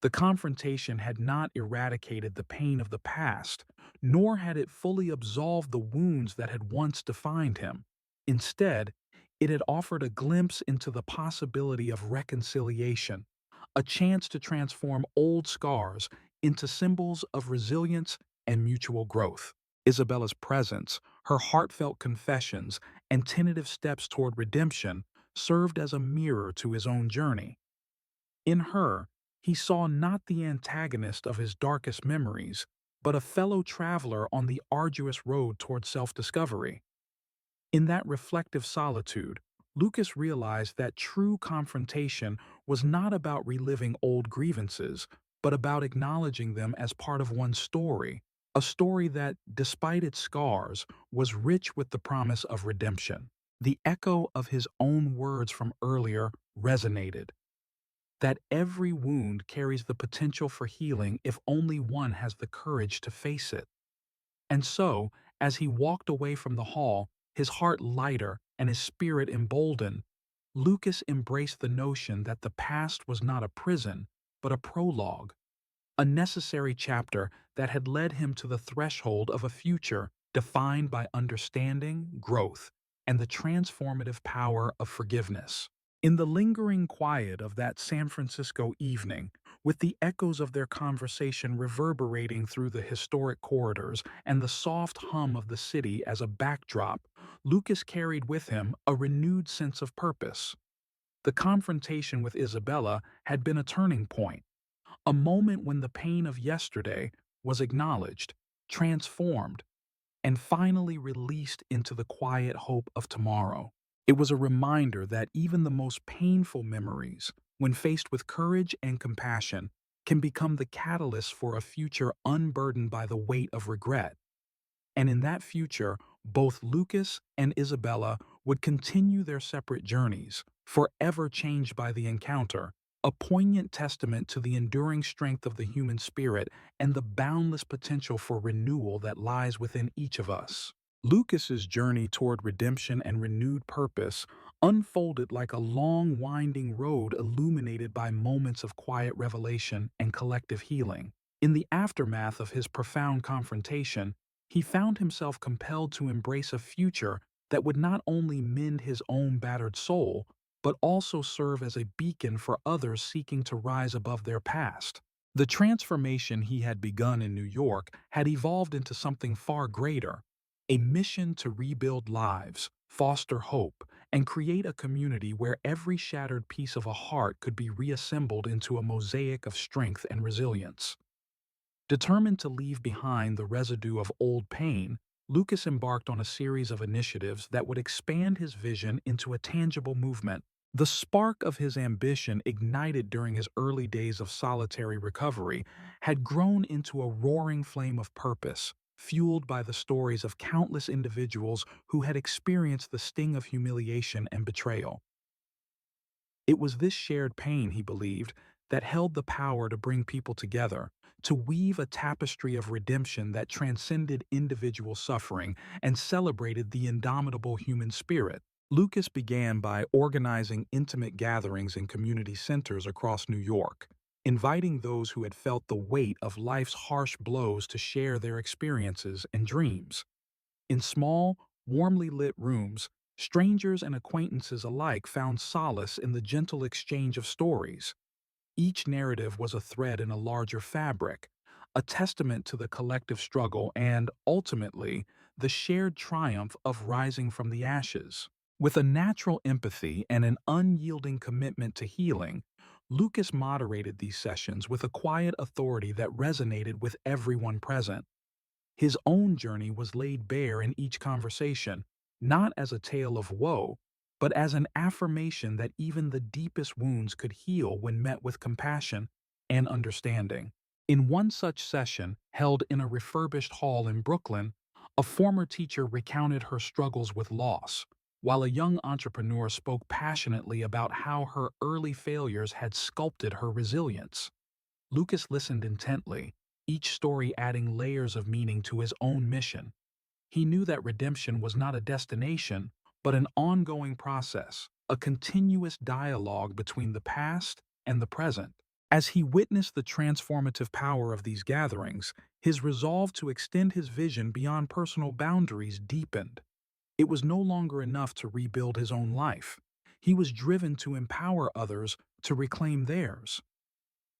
The confrontation had not eradicated the pain of the past, nor had it fully absolved the wounds that had once defined him. Instead, it had offered a glimpse into the possibility of reconciliation, a chance to transform old scars into symbols of resilience and mutual growth. Isabella's presence, her heartfelt confessions, and tentative steps toward redemption served as a mirror to his own journey. In her, he saw not the antagonist of his darkest memories, but a fellow traveler on the arduous road toward self-discovery. In that reflective solitude, Lucas realized that true confrontation was not about reliving old grievances, but about acknowledging them as part of one's story, a story that, despite its scars, was rich with the promise of redemption. The echo of his own words from earlier resonated: that every wound carries the potential for healing if only one has the courage to face it. And so, as he walked away from the hall, his heart lighter and his spirit emboldened, Lucas embraced the notion that the past was not a prison, but a prologue, a necessary chapter that had led him to the threshold of a future defined by understanding, growth, and the transformative power of forgiveness. In the lingering quiet of that San Francisco evening, with the echoes of their conversation reverberating through the historic corridors and the soft hum of the city as a backdrop, Lucas carried with him a renewed sense of purpose. The confrontation with Isabella had been a turning point, a moment when the pain of yesterday was acknowledged, transformed, and finally released into the quiet hope of tomorrow. It was a reminder that even the most painful memories, when faced with courage and compassion, can become the catalyst for a future unburdened by the weight of regret. And in that future, both Lucas and Isabella would continue their separate journeys, forever changed by the encounter, a poignant testament to the enduring strength of the human spirit and the boundless potential for renewal that lies within each of us. Lucas's journey toward redemption and renewed purpose unfolded like a long, winding road illuminated by moments of quiet revelation and collective healing. In the aftermath of his profound confrontation, he found himself compelled to embrace a future that would not only mend his own battered soul, but also serve as a beacon for others seeking to rise above their past. The transformation he had begun in New York had evolved into something far greater: a mission to rebuild lives, foster hope, and create a community where every shattered piece of a heart could be reassembled into a mosaic of strength and resilience. Determined to leave behind the residue of old pain, Lucas embarked on a series of initiatives that would expand his vision into a tangible movement. The spark of his ambition, ignited during his early days of solitary recovery, had grown into a roaring flame of purpose, fueled by the stories of countless individuals who had experienced the sting of humiliation and betrayal. It was this shared pain, he believed, that held the power to bring people together, to weave a tapestry of redemption that transcended individual suffering and celebrated the indomitable human spirit. Lucas began by organizing intimate gatherings in community centers across New York, inviting those who had felt the weight of life's harsh blows to share their experiences and dreams. In small, warmly lit rooms, strangers and acquaintances alike found solace in the gentle exchange of stories. Each narrative was a thread in a larger fabric, a testament to the collective struggle and, ultimately, the shared triumph of rising from the ashes. With a natural empathy and an unyielding commitment to healing, Lucas moderated these sessions with a quiet authority that resonated with everyone present. His own journey was laid bare in each conversation, not as a tale of woe, but as an affirmation that even the deepest wounds could heal when met with compassion and understanding. In one such session, held in a refurbished hall in Brooklyn, a former teacher recounted her struggles with loss, while a young entrepreneur spoke passionately about how her early failures had sculpted her resilience. Lucas listened intently, each story adding layers of meaning to his own mission. He knew that redemption was not a destination, but an ongoing process, a continuous dialogue between the past and the present. As he witnessed the transformative power of these gatherings, his resolve to extend his vision beyond personal boundaries deepened. It was no longer enough to rebuild his own life. He was driven to empower others to reclaim theirs.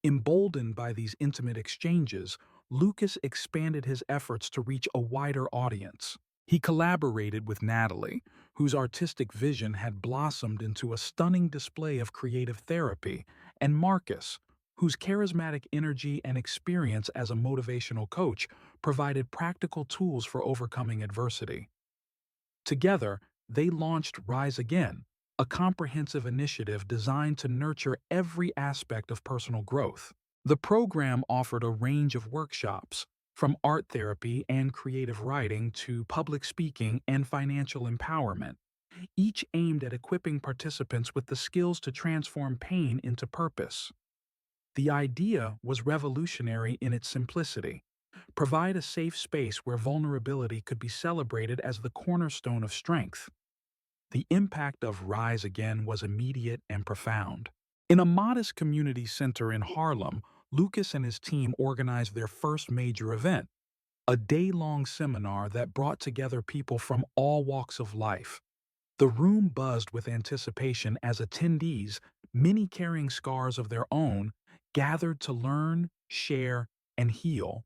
Emboldened by these intimate exchanges, Lucas expanded his efforts to reach a wider audience. He collaborated with Natalie, whose artistic vision had blossomed into a stunning display of creative therapy, and Marcus, whose charismatic energy and experience as a motivational coach provided practical tools for overcoming adversity. Together, they launched Rise Again, a comprehensive initiative designed to nurture every aspect of personal growth. The program offered a range of workshops, from art therapy and creative writing to public speaking and financial empowerment, each aimed at equipping participants with the skills to transform pain into purpose. The idea was revolutionary in its simplicity. Provide a safe space where vulnerability could be celebrated as the cornerstone of strength. The impact of Rise Again was immediate and profound. In a modest community center in Harlem, Lucas and his team organized their first major event, a day-long seminar that brought together people from all walks of life. The room buzzed with anticipation as attendees, many carrying scars of their own, gathered to learn, share, and heal.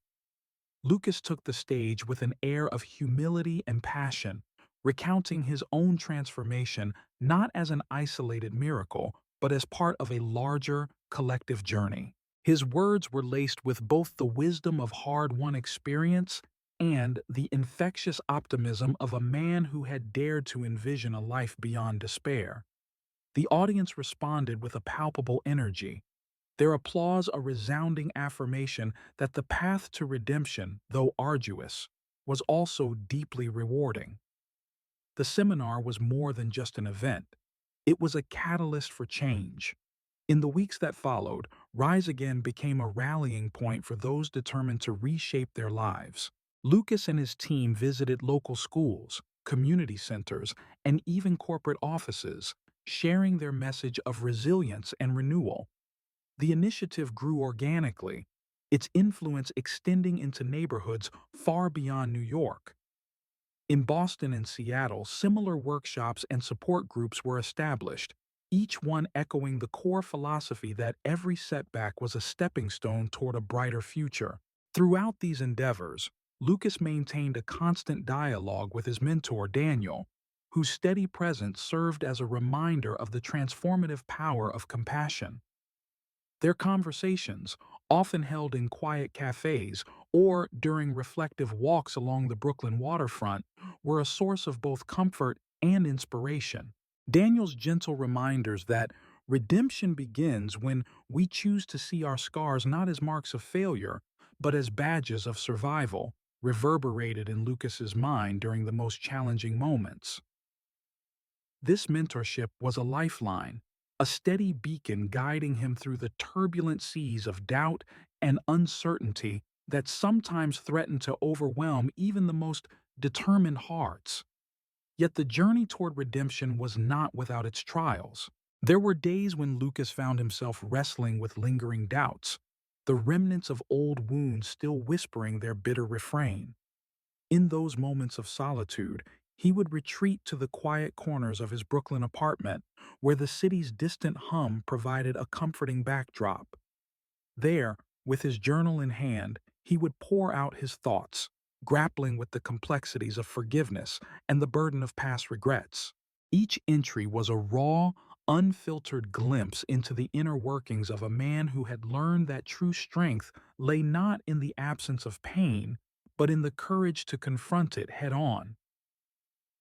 Lucas took the stage with an air of humility and passion, recounting his own transformation not as an isolated miracle, but as part of a larger, collective journey. His words were laced with both the wisdom of hard-won experience and the infectious optimism of a man who had dared to envision a life beyond despair. The audience responded with a palpable energy, their applause a resounding affirmation that the path to redemption, though arduous, was also deeply rewarding. The seminar was more than just an event. It was a catalyst for change. In the weeks that followed, Rise Again became a rallying point for those determined to reshape their lives. Lucas and his team visited local schools, community centers, and even corporate offices, sharing their message of resilience and renewal. The initiative grew organically, its influence extending into neighborhoods far beyond New York. In Boston and Seattle, similar workshops and support groups were established, each one echoing the core philosophy that every setback was a stepping stone toward a brighter future. Throughout these endeavors, Lucas maintained a constant dialogue with his mentor, Daniel, whose steady presence served as a reminder of the transformative power of compassion. Their conversations, often held in quiet cafes or during reflective walks along the Brooklyn waterfront, were a source of both comfort and inspiration. Daniel's gentle reminders that redemption begins when we choose to see our scars not as marks of failure, but as badges of survival, reverberated in Lucas's mind during the most challenging moments. This mentorship was a lifeline, a steady beacon guiding him through the turbulent seas of doubt and uncertainty that sometimes threaten to overwhelm even the most determined hearts. Yet the journey toward redemption was not without its trials. There were days when Lucas found himself wrestling with lingering doubts, the remnants of old wounds still whispering their bitter refrain. In those moments of solitude, he would retreat to the quiet corners of his Brooklyn apartment, where the city's distant hum provided a comforting backdrop. There, with his journal in hand, he would pour out his thoughts, grappling with the complexities of forgiveness and the burden of past regrets. Each entry was a raw, unfiltered glimpse into the inner workings of a man who had learned that true strength lay not in the absence of pain, but in the courage to confront it head on.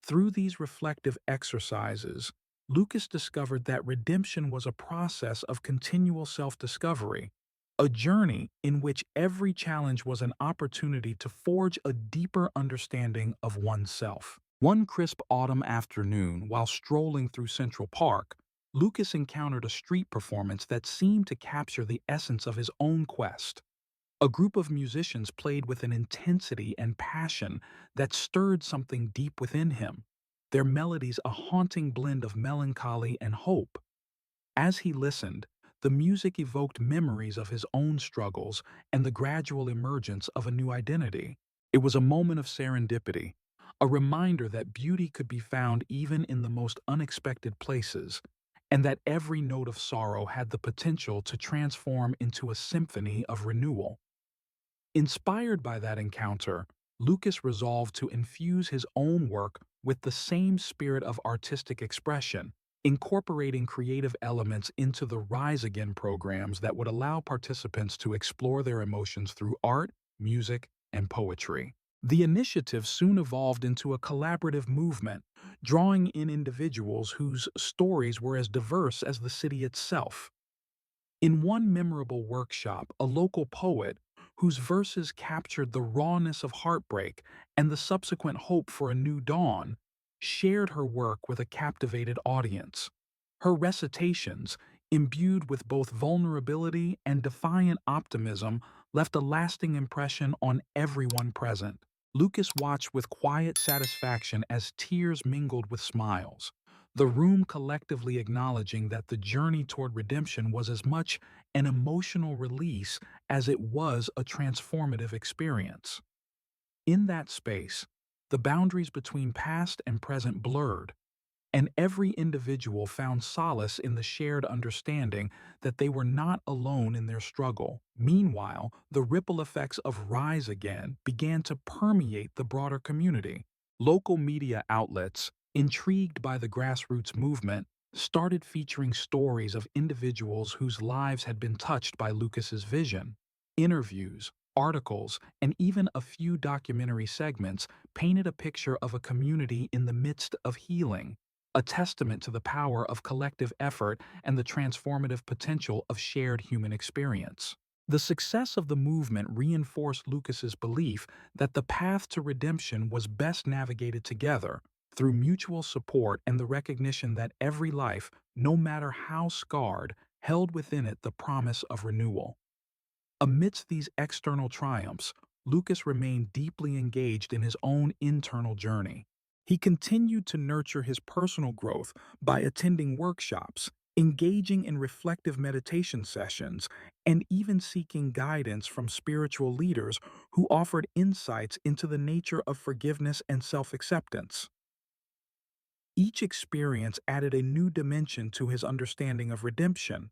Through these reflective exercises, Lucas discovered that redemption was a process of continual self-discovery, a journey in which every challenge was an opportunity to forge a deeper understanding of oneself. One crisp autumn afternoon, while strolling through Central Park, Lucas encountered a street performance that seemed to capture the essence of his own quest. A group of musicians played with an intensity and passion that stirred something deep within him, their melodies a haunting blend of melancholy and hope. As he listened, the music evoked memories of his own struggles and the gradual emergence of a new identity. It was a moment of serendipity, a reminder that beauty could be found even in the most unexpected places, and that every note of sorrow had the potential to transform into a symphony of renewal. Inspired by that encounter, Lucas resolved to infuse his own work with the same spirit of artistic expression, incorporating creative elements into the Rise Again programs that would allow participants to explore their emotions through art, music, and poetry. The initiative soon evolved into a collaborative movement, drawing in individuals whose stories were as diverse as the city itself. In one memorable workshop, a local poet, whose verses captured the rawness of heartbreak and the subsequent hope for a new dawn, shared her work with a captivated audience. Her recitations, imbued with both vulnerability and defiant optimism, left a lasting impression on everyone present. Lucas watched with quiet satisfaction as tears mingled with smiles, the room collectively acknowledging that the journey toward redemption was as much an emotional release as it was a transformative experience. In that space, the boundaries between past and present blurred, and every individual found solace in the shared understanding that they were not alone in their struggle. Meanwhile, the ripple effects of Rise Again began to permeate the broader community. Local media outlets, intrigued by the grassroots movement, started featuring stories of individuals whose lives had been touched by Lucas's vision. Interviews, articles, and even a few documentary segments painted a picture of a community in the midst of healing, a testament to the power of collective effort and the transformative potential of shared human experience. The success of the movement reinforced Lucas's belief that the path to redemption was best navigated together, through mutual support and the recognition that every life, no matter how scarred, held within it the promise of renewal. Amidst these external triumphs, Lucas remained deeply engaged in his own internal journey. He continued to nurture his personal growth by attending workshops, engaging in reflective meditation sessions, and even seeking guidance from spiritual leaders who offered insights into the nature of forgiveness and self-acceptance. Each experience added a new dimension to his understanding of redemption,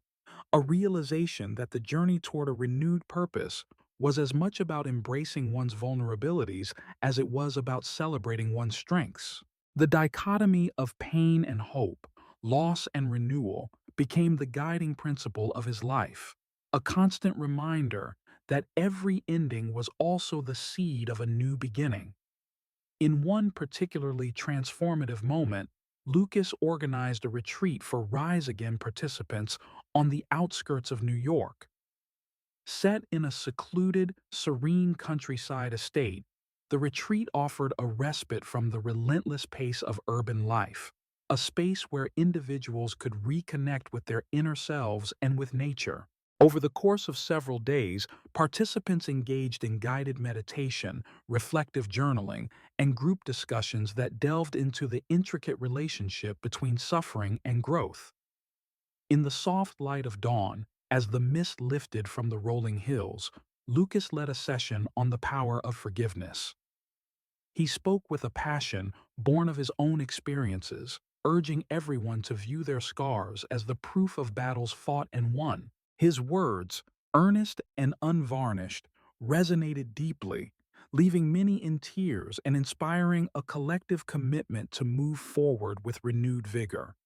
a realization that the journey toward a renewed purpose was as much about embracing one's vulnerabilities as it was about celebrating one's strengths. The dichotomy of pain and hope, loss and renewal, became the guiding principle of his life, a constant reminder that every ending was also the seed of a new beginning. In one particularly transformative moment, Lucas organized a retreat for Rise Again participants on the outskirts of New York. Set in a secluded, serene countryside estate, the retreat offered a respite from the relentless pace of urban life, a space where individuals could reconnect with their inner selves and with nature. Over the course of several days, participants engaged in guided meditation, reflective journaling, and group discussions that delved into the intricate relationship between suffering and growth. In the soft light of dawn, as the mist lifted from the rolling hills, Lucas led a session on the power of forgiveness. He spoke with a passion born of his own experiences, urging everyone to view their scars as the proof of battles fought and won. His words, earnest and unvarnished, resonated deeply, leaving many in tears and inspiring a collective commitment to move forward with renewed vigor.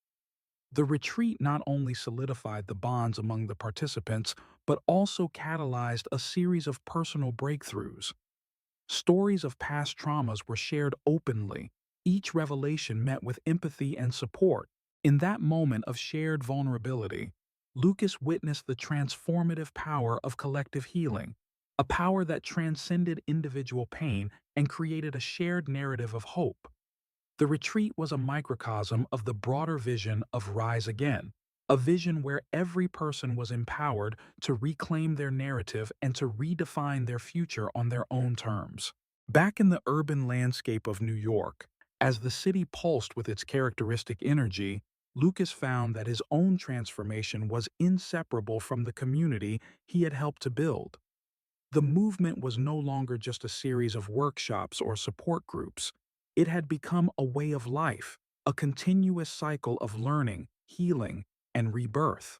The retreat not only solidified the bonds among the participants, but also catalyzed a series of personal breakthroughs. Stories of past traumas were shared openly, each revelation met with empathy and support. In that moment of shared vulnerability, Lucas witnessed the transformative power of collective healing, a power that transcended individual pain and created a shared narrative of hope. The retreat was a microcosm of the broader vision of Rise Again, a vision where every person was empowered to reclaim their narrative and to redefine their future on their own terms. Back in the urban landscape of New York, as the city pulsed with its characteristic energy, Lucas found that his own transformation was inseparable from the community he had helped to build. The movement was no longer just a series of workshops or support groups. It had become a way of life, a continuous cycle of learning, healing, and rebirth.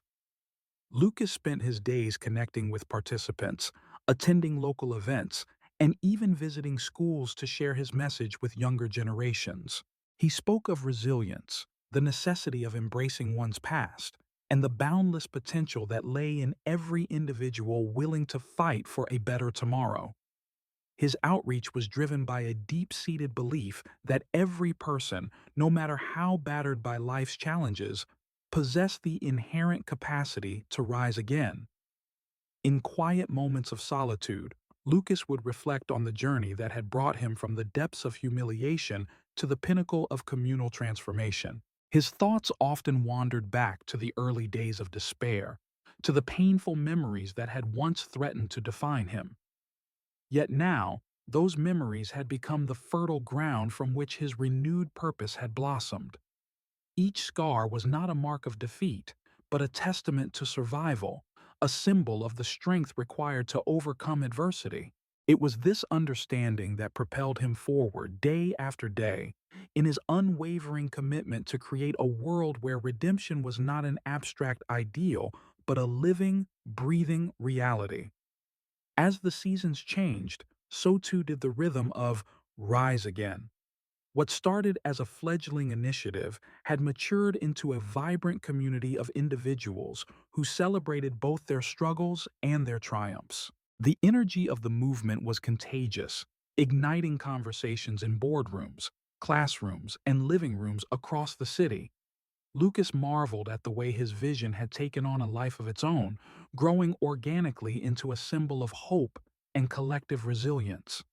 Lucas spent his days connecting with participants, attending local events, and even visiting schools to share his message with younger generations. He spoke of resilience, the necessity of embracing one's past, and the boundless potential that lay in every individual willing to fight for a better tomorrow. His outreach was driven by a deep-seated belief that every person, no matter how battered by life's challenges, possessed the inherent capacity to rise again. In quiet moments of solitude, Lucas would reflect on the journey that had brought him from the depths of humiliation to the pinnacle of communal transformation. His thoughts often wandered back to the early days of despair, to the painful memories that had once threatened to define him. Yet now, those memories had become the fertile ground from which his renewed purpose had blossomed. Each scar was not a mark of defeat, but a testament to survival, a symbol of the strength required to overcome adversity. It was this understanding that propelled him forward day after day, in his unwavering commitment to create a world where redemption was not an abstract ideal, but a living, breathing reality. As the seasons changed, so too did the rhythm of Rise Again. What started as a fledgling initiative had matured into a vibrant community of individuals who celebrated both their struggles and their triumphs. The energy of the movement was contagious, igniting conversations in boardrooms, classrooms, and living rooms across the city. Lucas marveled at the way his vision had taken on a life of its own, growing organically into a symbol of hope and collective resilience.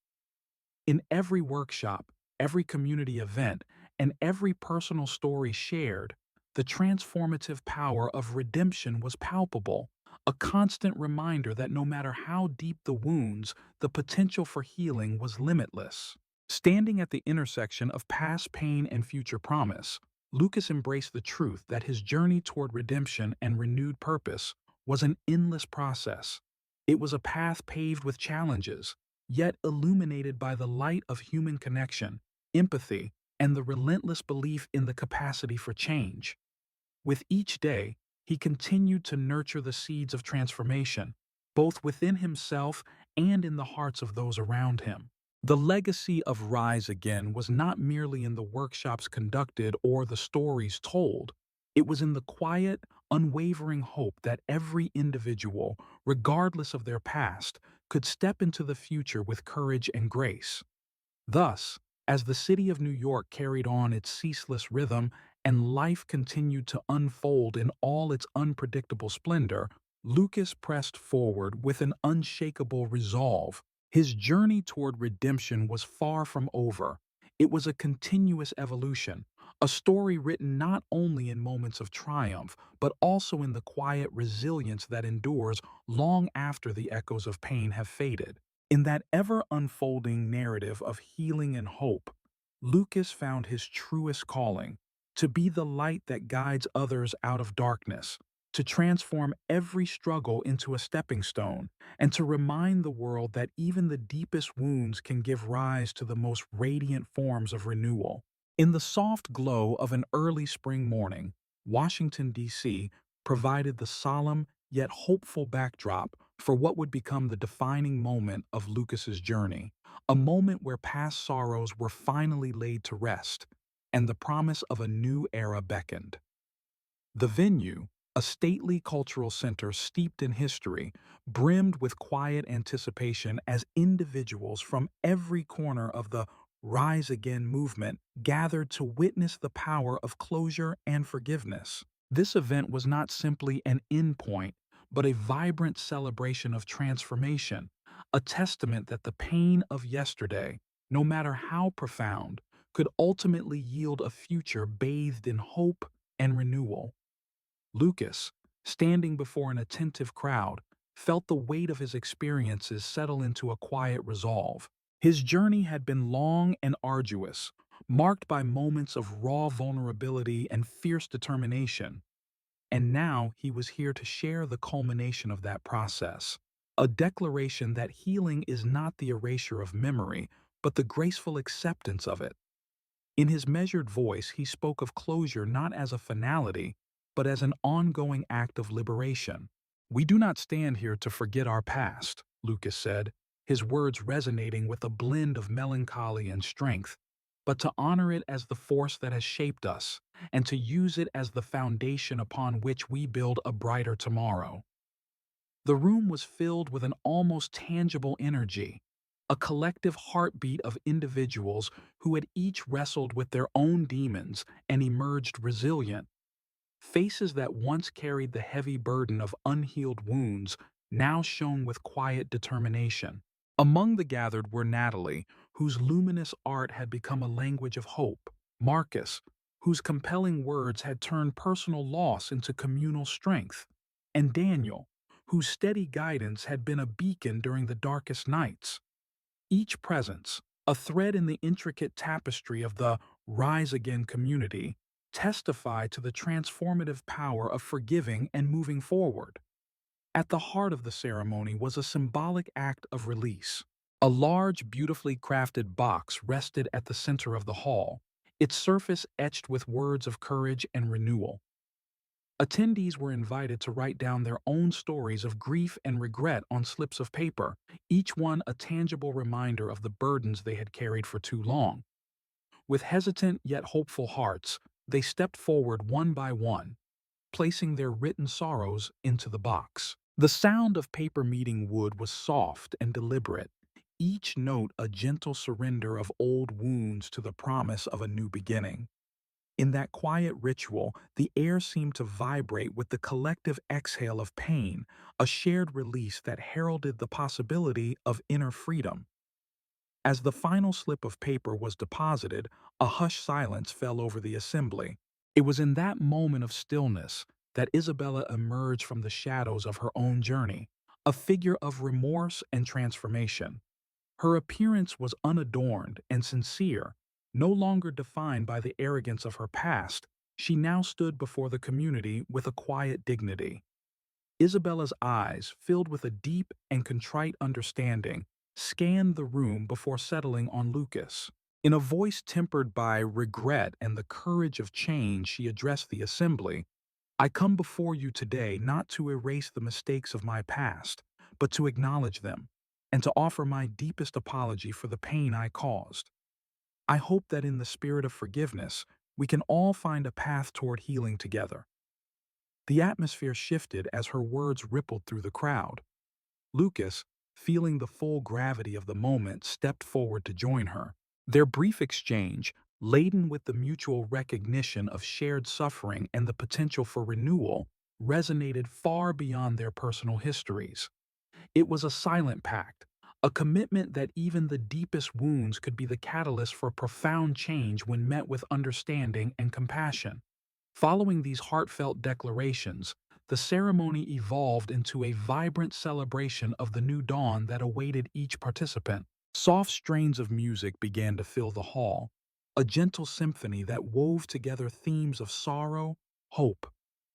In every workshop, every community event, and every personal story shared, the transformative power of redemption was palpable, a constant reminder that no matter how deep the wounds, the potential for healing was limitless. Standing at the intersection of past pain and future promise, Lucas embraced the truth that his journey toward redemption and renewed purpose was an endless process. It was a path paved with challenges, yet illuminated by the light of human connection, empathy, and the relentless belief in the capacity for change. With each day, he continued to nurture the seeds of transformation, both within himself and in the hearts of those around him. The legacy of Rise Again was not merely in the workshops conducted or the stories told. It was in the quiet, unwavering hope that every individual, regardless of their past, could step into the future with courage and grace. Thus, as the city of New York carried on its ceaseless rhythm and life continued to unfold in all its unpredictable splendor, Lucas pressed forward with an unshakable resolve. His journey toward redemption was far from over. It was a continuous evolution, A story written not only in moments of triumph, but also in the quiet resilience that endures long after the echoes of pain have faded. In that ever-unfolding narrative of healing and hope, Lucas found his truest calling: to be the light that guides others out of darkness, to transform every struggle into a stepping stone, and to remind the world that even the deepest wounds can give rise to the most radiant forms of renewal. In the soft glow of an early spring morning, Washington, D.C. provided the solemn yet hopeful backdrop for what would become the defining moment of Lucas's journey, a moment where past sorrows were finally laid to rest, and the promise of a new era beckoned. The venue, a stately cultural center steeped in history, brimmed with quiet anticipation as individuals from every corner of the Rise Again movement gathered to witness the power of closure and forgiveness. This event was not simply an endpoint, but a vibrant celebration of transformation, a testament that the pain of yesterday, no matter how profound, could ultimately yield a future bathed in hope and renewal. Lucas, standing before an attentive crowd, felt the weight of his experiences settle into a quiet resolve. His journey had been long and arduous, marked by moments of raw vulnerability and fierce determination. And now he was here to share the culmination of that process, a declaration that healing is not the erasure of memory, but the graceful acceptance of it. In his measured voice, he spoke of closure not as a finality, but as an ongoing act of liberation. "We do not stand here to forget our past," Lucas said, his words resonating with a blend of melancholy and strength, "but to honor it as the force that has shaped us, and to use it as the foundation upon which we build a brighter tomorrow." The room was filled with an almost tangible energy, a collective heartbeat of individuals who had each wrestled with their own demons and emerged resilient. Faces that once carried the heavy burden of unhealed wounds now shone with quiet determination. Among the gathered were Natalie, whose luminous art had become a language of hope; Marcus, whose compelling words had turned personal loss into communal strength; and Daniel, whose steady guidance had been a beacon during the darkest nights. Each presence, a thread in the intricate tapestry of the Rise Again community, testified to the transformative power of forgiving and moving forward. At the heart of the ceremony was a symbolic act of release. A large, beautifully crafted box rested at the center of the hall, its surface etched with words of courage and renewal. Attendees were invited to write down their own stories of grief and regret on slips of paper, each one a tangible reminder of the burdens they had carried for too long. With hesitant yet hopeful hearts, they stepped forward one by one, placing their written sorrows into the box. The sound of paper meeting wood was soft and deliberate, each note a gentle surrender of old wounds to the promise of a new beginning. In that quiet ritual, the air seemed to vibrate with the collective exhale of pain, a shared release that heralded the possibility of inner freedom. As the final slip of paper was deposited, a hushed silence fell over the assembly. It was in that moment of stillness that Isabella emerged from the shadows of her own journey, a figure of remorse and transformation. Her appearance was unadorned and sincere, no longer defined by the arrogance of her past. She now stood before the community with a quiet dignity. Isabella's eyes, filled with a deep and contrite understanding, scanned the room before settling on Lucas. In a voice tempered by regret and the courage of change, she addressed the assembly. "I come before you today not to erase the mistakes of my past, but to acknowledge them, and to offer my deepest apology for the pain I caused. I hope that in the spirit of forgiveness, we can all find a path toward healing together." The atmosphere shifted as her words rippled through the crowd. Lucas, feeling the full gravity of the moment, stepped forward to join her. Their brief exchange, laden with the mutual recognition of shared suffering and the potential for renewal, resonated far beyond their personal histories. It was a silent pact, a commitment that even the deepest wounds could be the catalyst for profound change when met with understanding and compassion. Following these heartfelt declarations, the ceremony evolved into a vibrant celebration of the new dawn that awaited each participant. Soft strains of music began to fill the hall, a gentle symphony that wove together themes of sorrow, hope,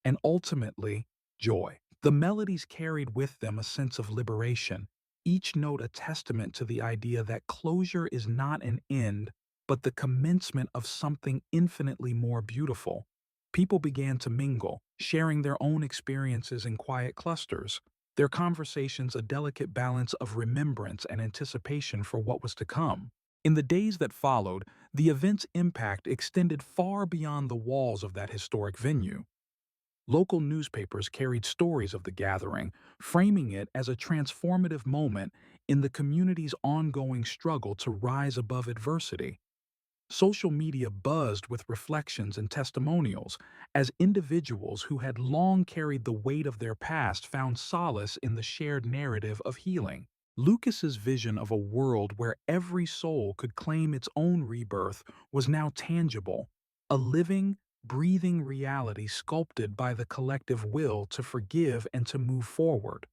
and ultimately, joy. The melodies carried with them a sense of liberation, each note a testament to the idea that closure is not an end, but the commencement of something infinitely more beautiful. People began to mingle, sharing their own experiences in quiet clusters, their conversations a delicate balance of remembrance and anticipation for what was to come. In the days that followed, the event's impact extended far beyond the walls of that historic venue. Local newspapers carried stories of the gathering, framing it as a transformative moment in the community's ongoing struggle to rise above adversity. Social media buzzed with reflections and testimonials as individuals who had long carried the weight of their past found solace in the shared narrative of healing. Lucas's vision of a world where every soul could claim its own rebirth was now tangible, a living, breathing reality sculpted by the collective will to forgive and to move forward.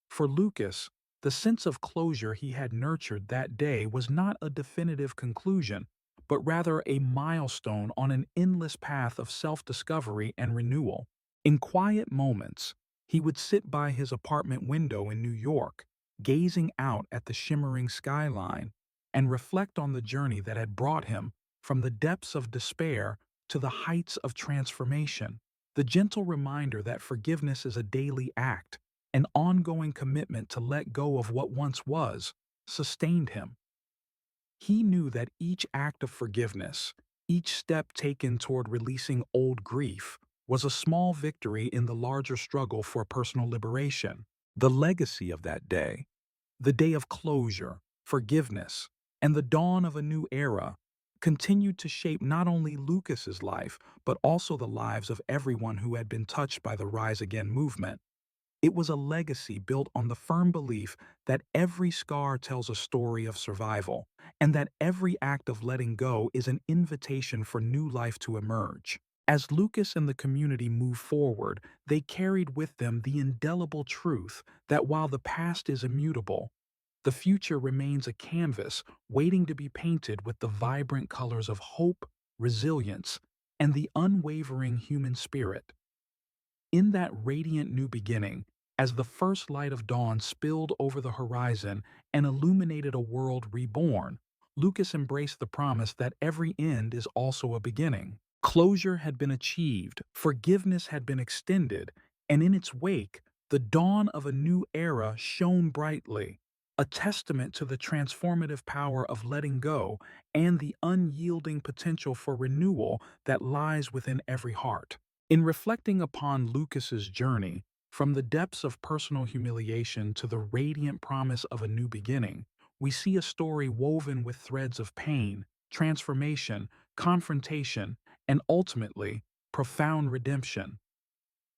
For Lucas, the sense of closure he had nurtured that day was not a definitive conclusion, but rather a milestone on an endless path of self-discovery and renewal. In quiet moments, he would sit by his apartment window in New York, gazing out at the shimmering skyline, and reflect on the journey that had brought him from the depths of despair to the heights of transformation. The gentle reminder that forgiveness is a daily act, an ongoing commitment to let go of what once was, sustained him. He knew that each act of forgiveness, each step taken toward releasing old grief, was a small victory in the larger struggle for personal liberation. The legacy of that day, the day of closure, forgiveness, and the dawn of a new era, continued to shape not only Lucas's life, but also the lives of everyone who had been touched by the Rise Again movement. It was a legacy built on the firm belief that every scar tells a story of survival, and that every act of letting go is an invitation for new life to emerge. As Lucas and the community moved forward, they carried with them the indelible truth that while the past is immutable, the future remains a canvas waiting to be painted with the vibrant colors of hope, resilience, and the unwavering human spirit. In that radiant new beginning, as the first light of dawn spilled over the horizon and illuminated a world reborn, Lucas embraced the promise that every end is also a beginning. Closure had been achieved, forgiveness had been extended, and in its wake, the dawn of a new era shone brightly, a testament to the transformative power of letting go and the unyielding potential for renewal that lies within every heart. In reflecting upon Lucas's journey, from the depths of personal humiliation to the radiant promise of a new beginning, we see a story woven with threads of pain, transformation, confrontation, and ultimately, profound redemption.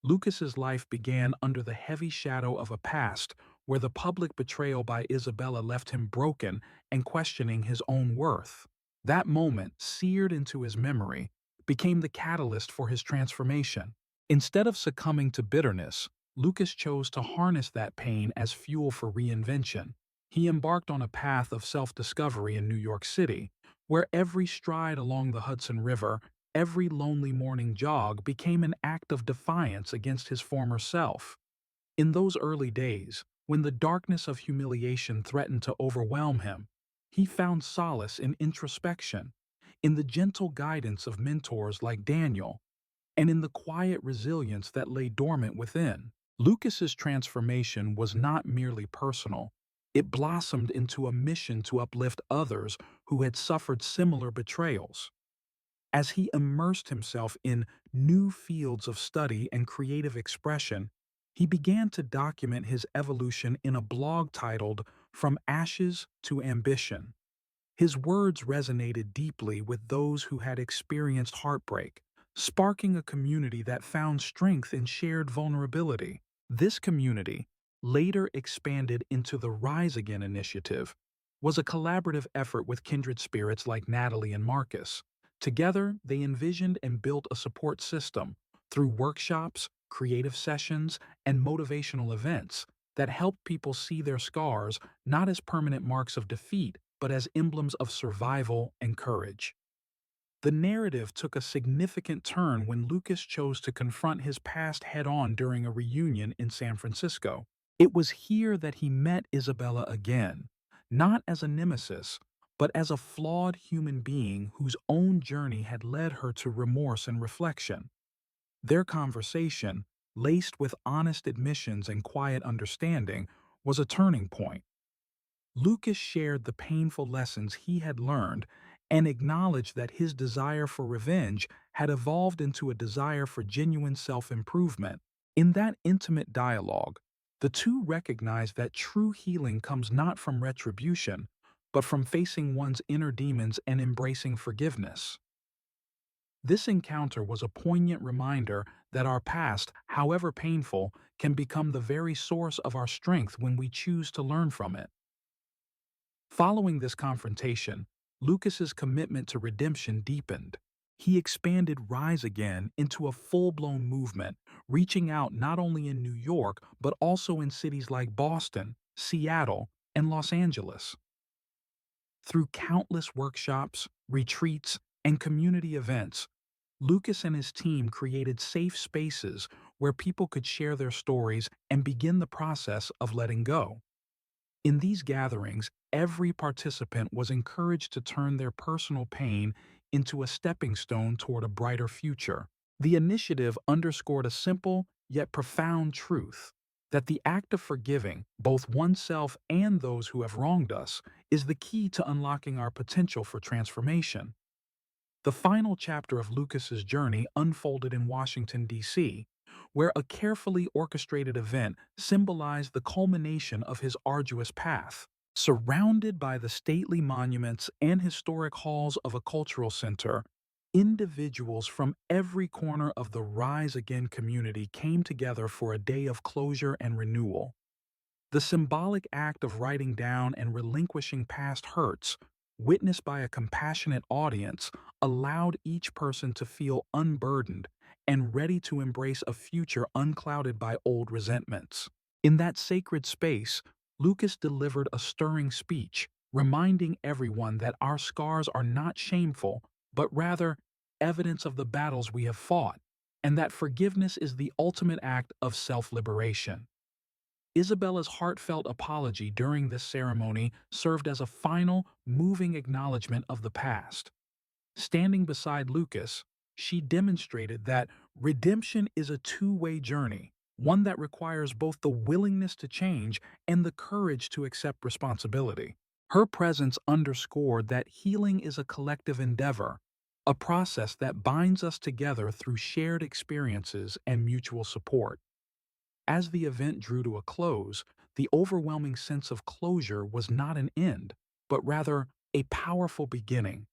Lucas's life began under the heavy shadow of a past where the public betrayal by Isabella left him broken and questioning his own worth. That moment, seared into his memory, became the catalyst for his transformation. Instead of succumbing to bitterness, Lucas chose to harness that pain as fuel for reinvention. He embarked on a path of self-discovery in New York City, where every stride along the Hudson River, every lonely morning jog became an act of defiance against his former self. In those early days, when the darkness of humiliation threatened to overwhelm him, he found solace in introspection, in the gentle guidance of mentors like Daniel, and in the quiet resilience that lay dormant within. Lucas's transformation was not merely personal. It blossomed into a mission to uplift others who had suffered similar betrayals. As he immersed himself in new fields of study and creative expression, he began to document his evolution in a blog titled From Ashes to Ambition. His words resonated deeply with those who had experienced heartbreak, sparking a community that found strength in shared vulnerability. This community, later expanded into the Rise Again initiative, was a collaborative effort with kindred spirits like Natalie and Marcus. Together, they envisioned and built a support system through workshops, creative sessions, and motivational events that helped people see their scars not as permanent marks of defeat, but as emblems of survival and courage. The narrative took a significant turn when Lucas chose to confront his past head-on during a reunion in San Francisco. It was here that he met Isabella again, not as a nemesis, but as a flawed human being whose own journey had led her to remorse and reflection. Their conversation, laced with honest admissions and quiet understanding, was a turning point. Lucas shared the painful lessons he had learned and acknowledged that his desire for revenge had evolved into a desire for genuine self-improvement. In that intimate dialogue, the two recognized that true healing comes not from retribution, but from facing one's inner demons and embracing forgiveness. This encounter was a poignant reminder that our past, however painful, can become the very source of our strength when we choose to learn from it. Following this confrontation, Lucas's commitment to redemption deepened. He expanded Rise Again into a full-blown movement, reaching out not only in New York but also in cities like Boston, Seattle, and Los Angeles. Through countless workshops, retreats, and community events, Lucas and his team created safe spaces where people could share their stories and begin the process of letting go. In these gatherings, every participant was encouraged to turn their personal pain into a stepping stone toward a brighter future. The initiative underscored a simple yet profound truth that the act of forgiving both oneself and those who have wronged us is the key to unlocking our potential for transformation. The final chapter of Lucas's journey unfolded in Washington, D.C., where a carefully orchestrated event symbolized the culmination of his arduous path. Surrounded by the stately monuments and historic halls of a cultural center, individuals from every corner of the Rise Again community came together for a day of closure and renewal. The symbolic act of writing down and relinquishing past hurts, witnessed by a compassionate audience, allowed each person to feel unburdened and ready to embrace a future unclouded by old resentments. In that sacred space, Lucas delivered a stirring speech, reminding everyone that our scars are not shameful, but rather evidence of the battles we have fought, and that forgiveness is the ultimate act of self-liberation. Isabella's heartfelt apology during this ceremony served as a final, moving acknowledgement of the past. Standing beside Lucas, she demonstrated that redemption is a two-way journey, one that requires both the willingness to change and the courage to accept responsibility. Her presence underscored that healing is a collective endeavor, a process that binds us together through shared experiences and mutual support. As the event drew to a close, the overwhelming sense of closure was not an end, but rather a powerful beginning,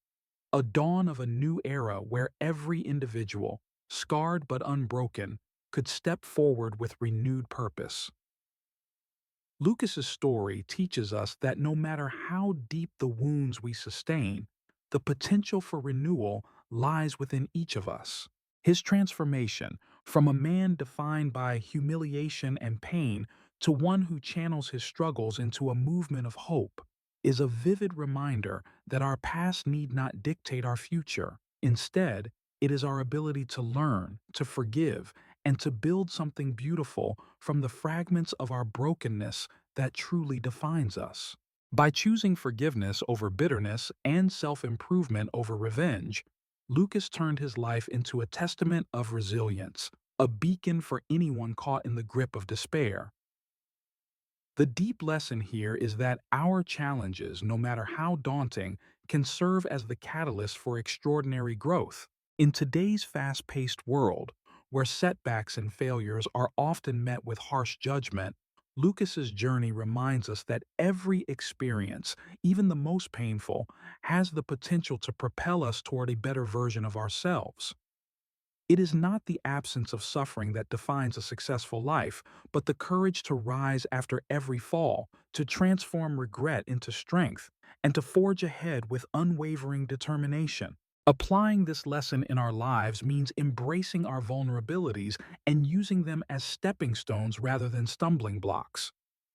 a dawn of a new era where every individual, scarred but unbroken, could step forward with renewed purpose. Lucas's story teaches us that no matter how deep the wounds we sustain, the potential for renewal lies within each of us. His transformation, from a man defined by humiliation and pain to one who channels his struggles into a movement of hope, is a vivid reminder that our past need not dictate our future. Instead, it is our ability to learn, to forgive, and to build something beautiful from the fragments of our brokenness that truly defines us. By choosing forgiveness over bitterness and self-improvement over revenge, Lucas turned his life into a testament of resilience, a beacon for anyone caught in the grip of despair. The deep lesson here is that our challenges, no matter how daunting, can serve as the catalyst for extraordinary growth. In today's fast-paced world, where setbacks and failures are often met with harsh judgment, Lucas's journey reminds us that every experience, even the most painful, has the potential to propel us toward a better version of ourselves. It is not the absence of suffering that defines a successful life, but the courage to rise after every fall, to transform regret into strength, and to forge ahead with unwavering determination. Applying this lesson in our lives means embracing our vulnerabilities and using them as stepping stones rather than stumbling blocks.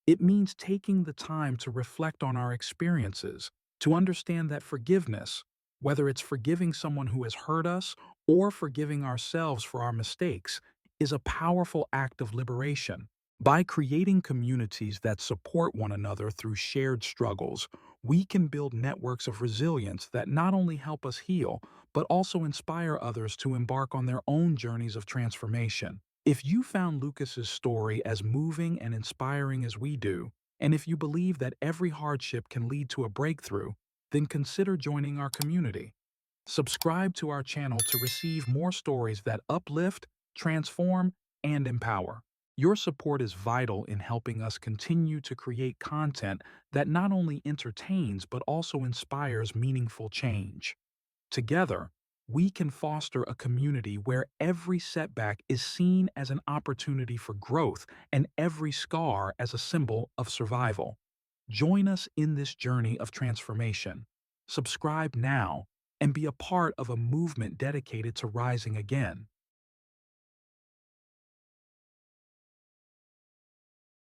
It means taking the time to reflect on our experiences, to understand that forgiveness, whether it's forgiving someone who has hurt us or forgiving ourselves for our mistakes, is a powerful act of liberation. By creating communities that support one another through shared struggles, we can build networks of resilience that not only help us heal, but also inspire others to embark on their own journeys of transformation. If you found Lucas's story as moving and inspiring as we do, and if you believe that every hardship can lead to a breakthrough, then consider joining our community. Subscribe to our channel to receive more stories that uplift, transform, and empower. Your support is vital in helping us continue to create content that not only entertains but also inspires meaningful change. Together, we can foster a community where every setback is seen as an opportunity for growth and every scar as a symbol of survival. Join us in this journey of transformation. Subscribe now and be a part of a movement dedicated to rising again.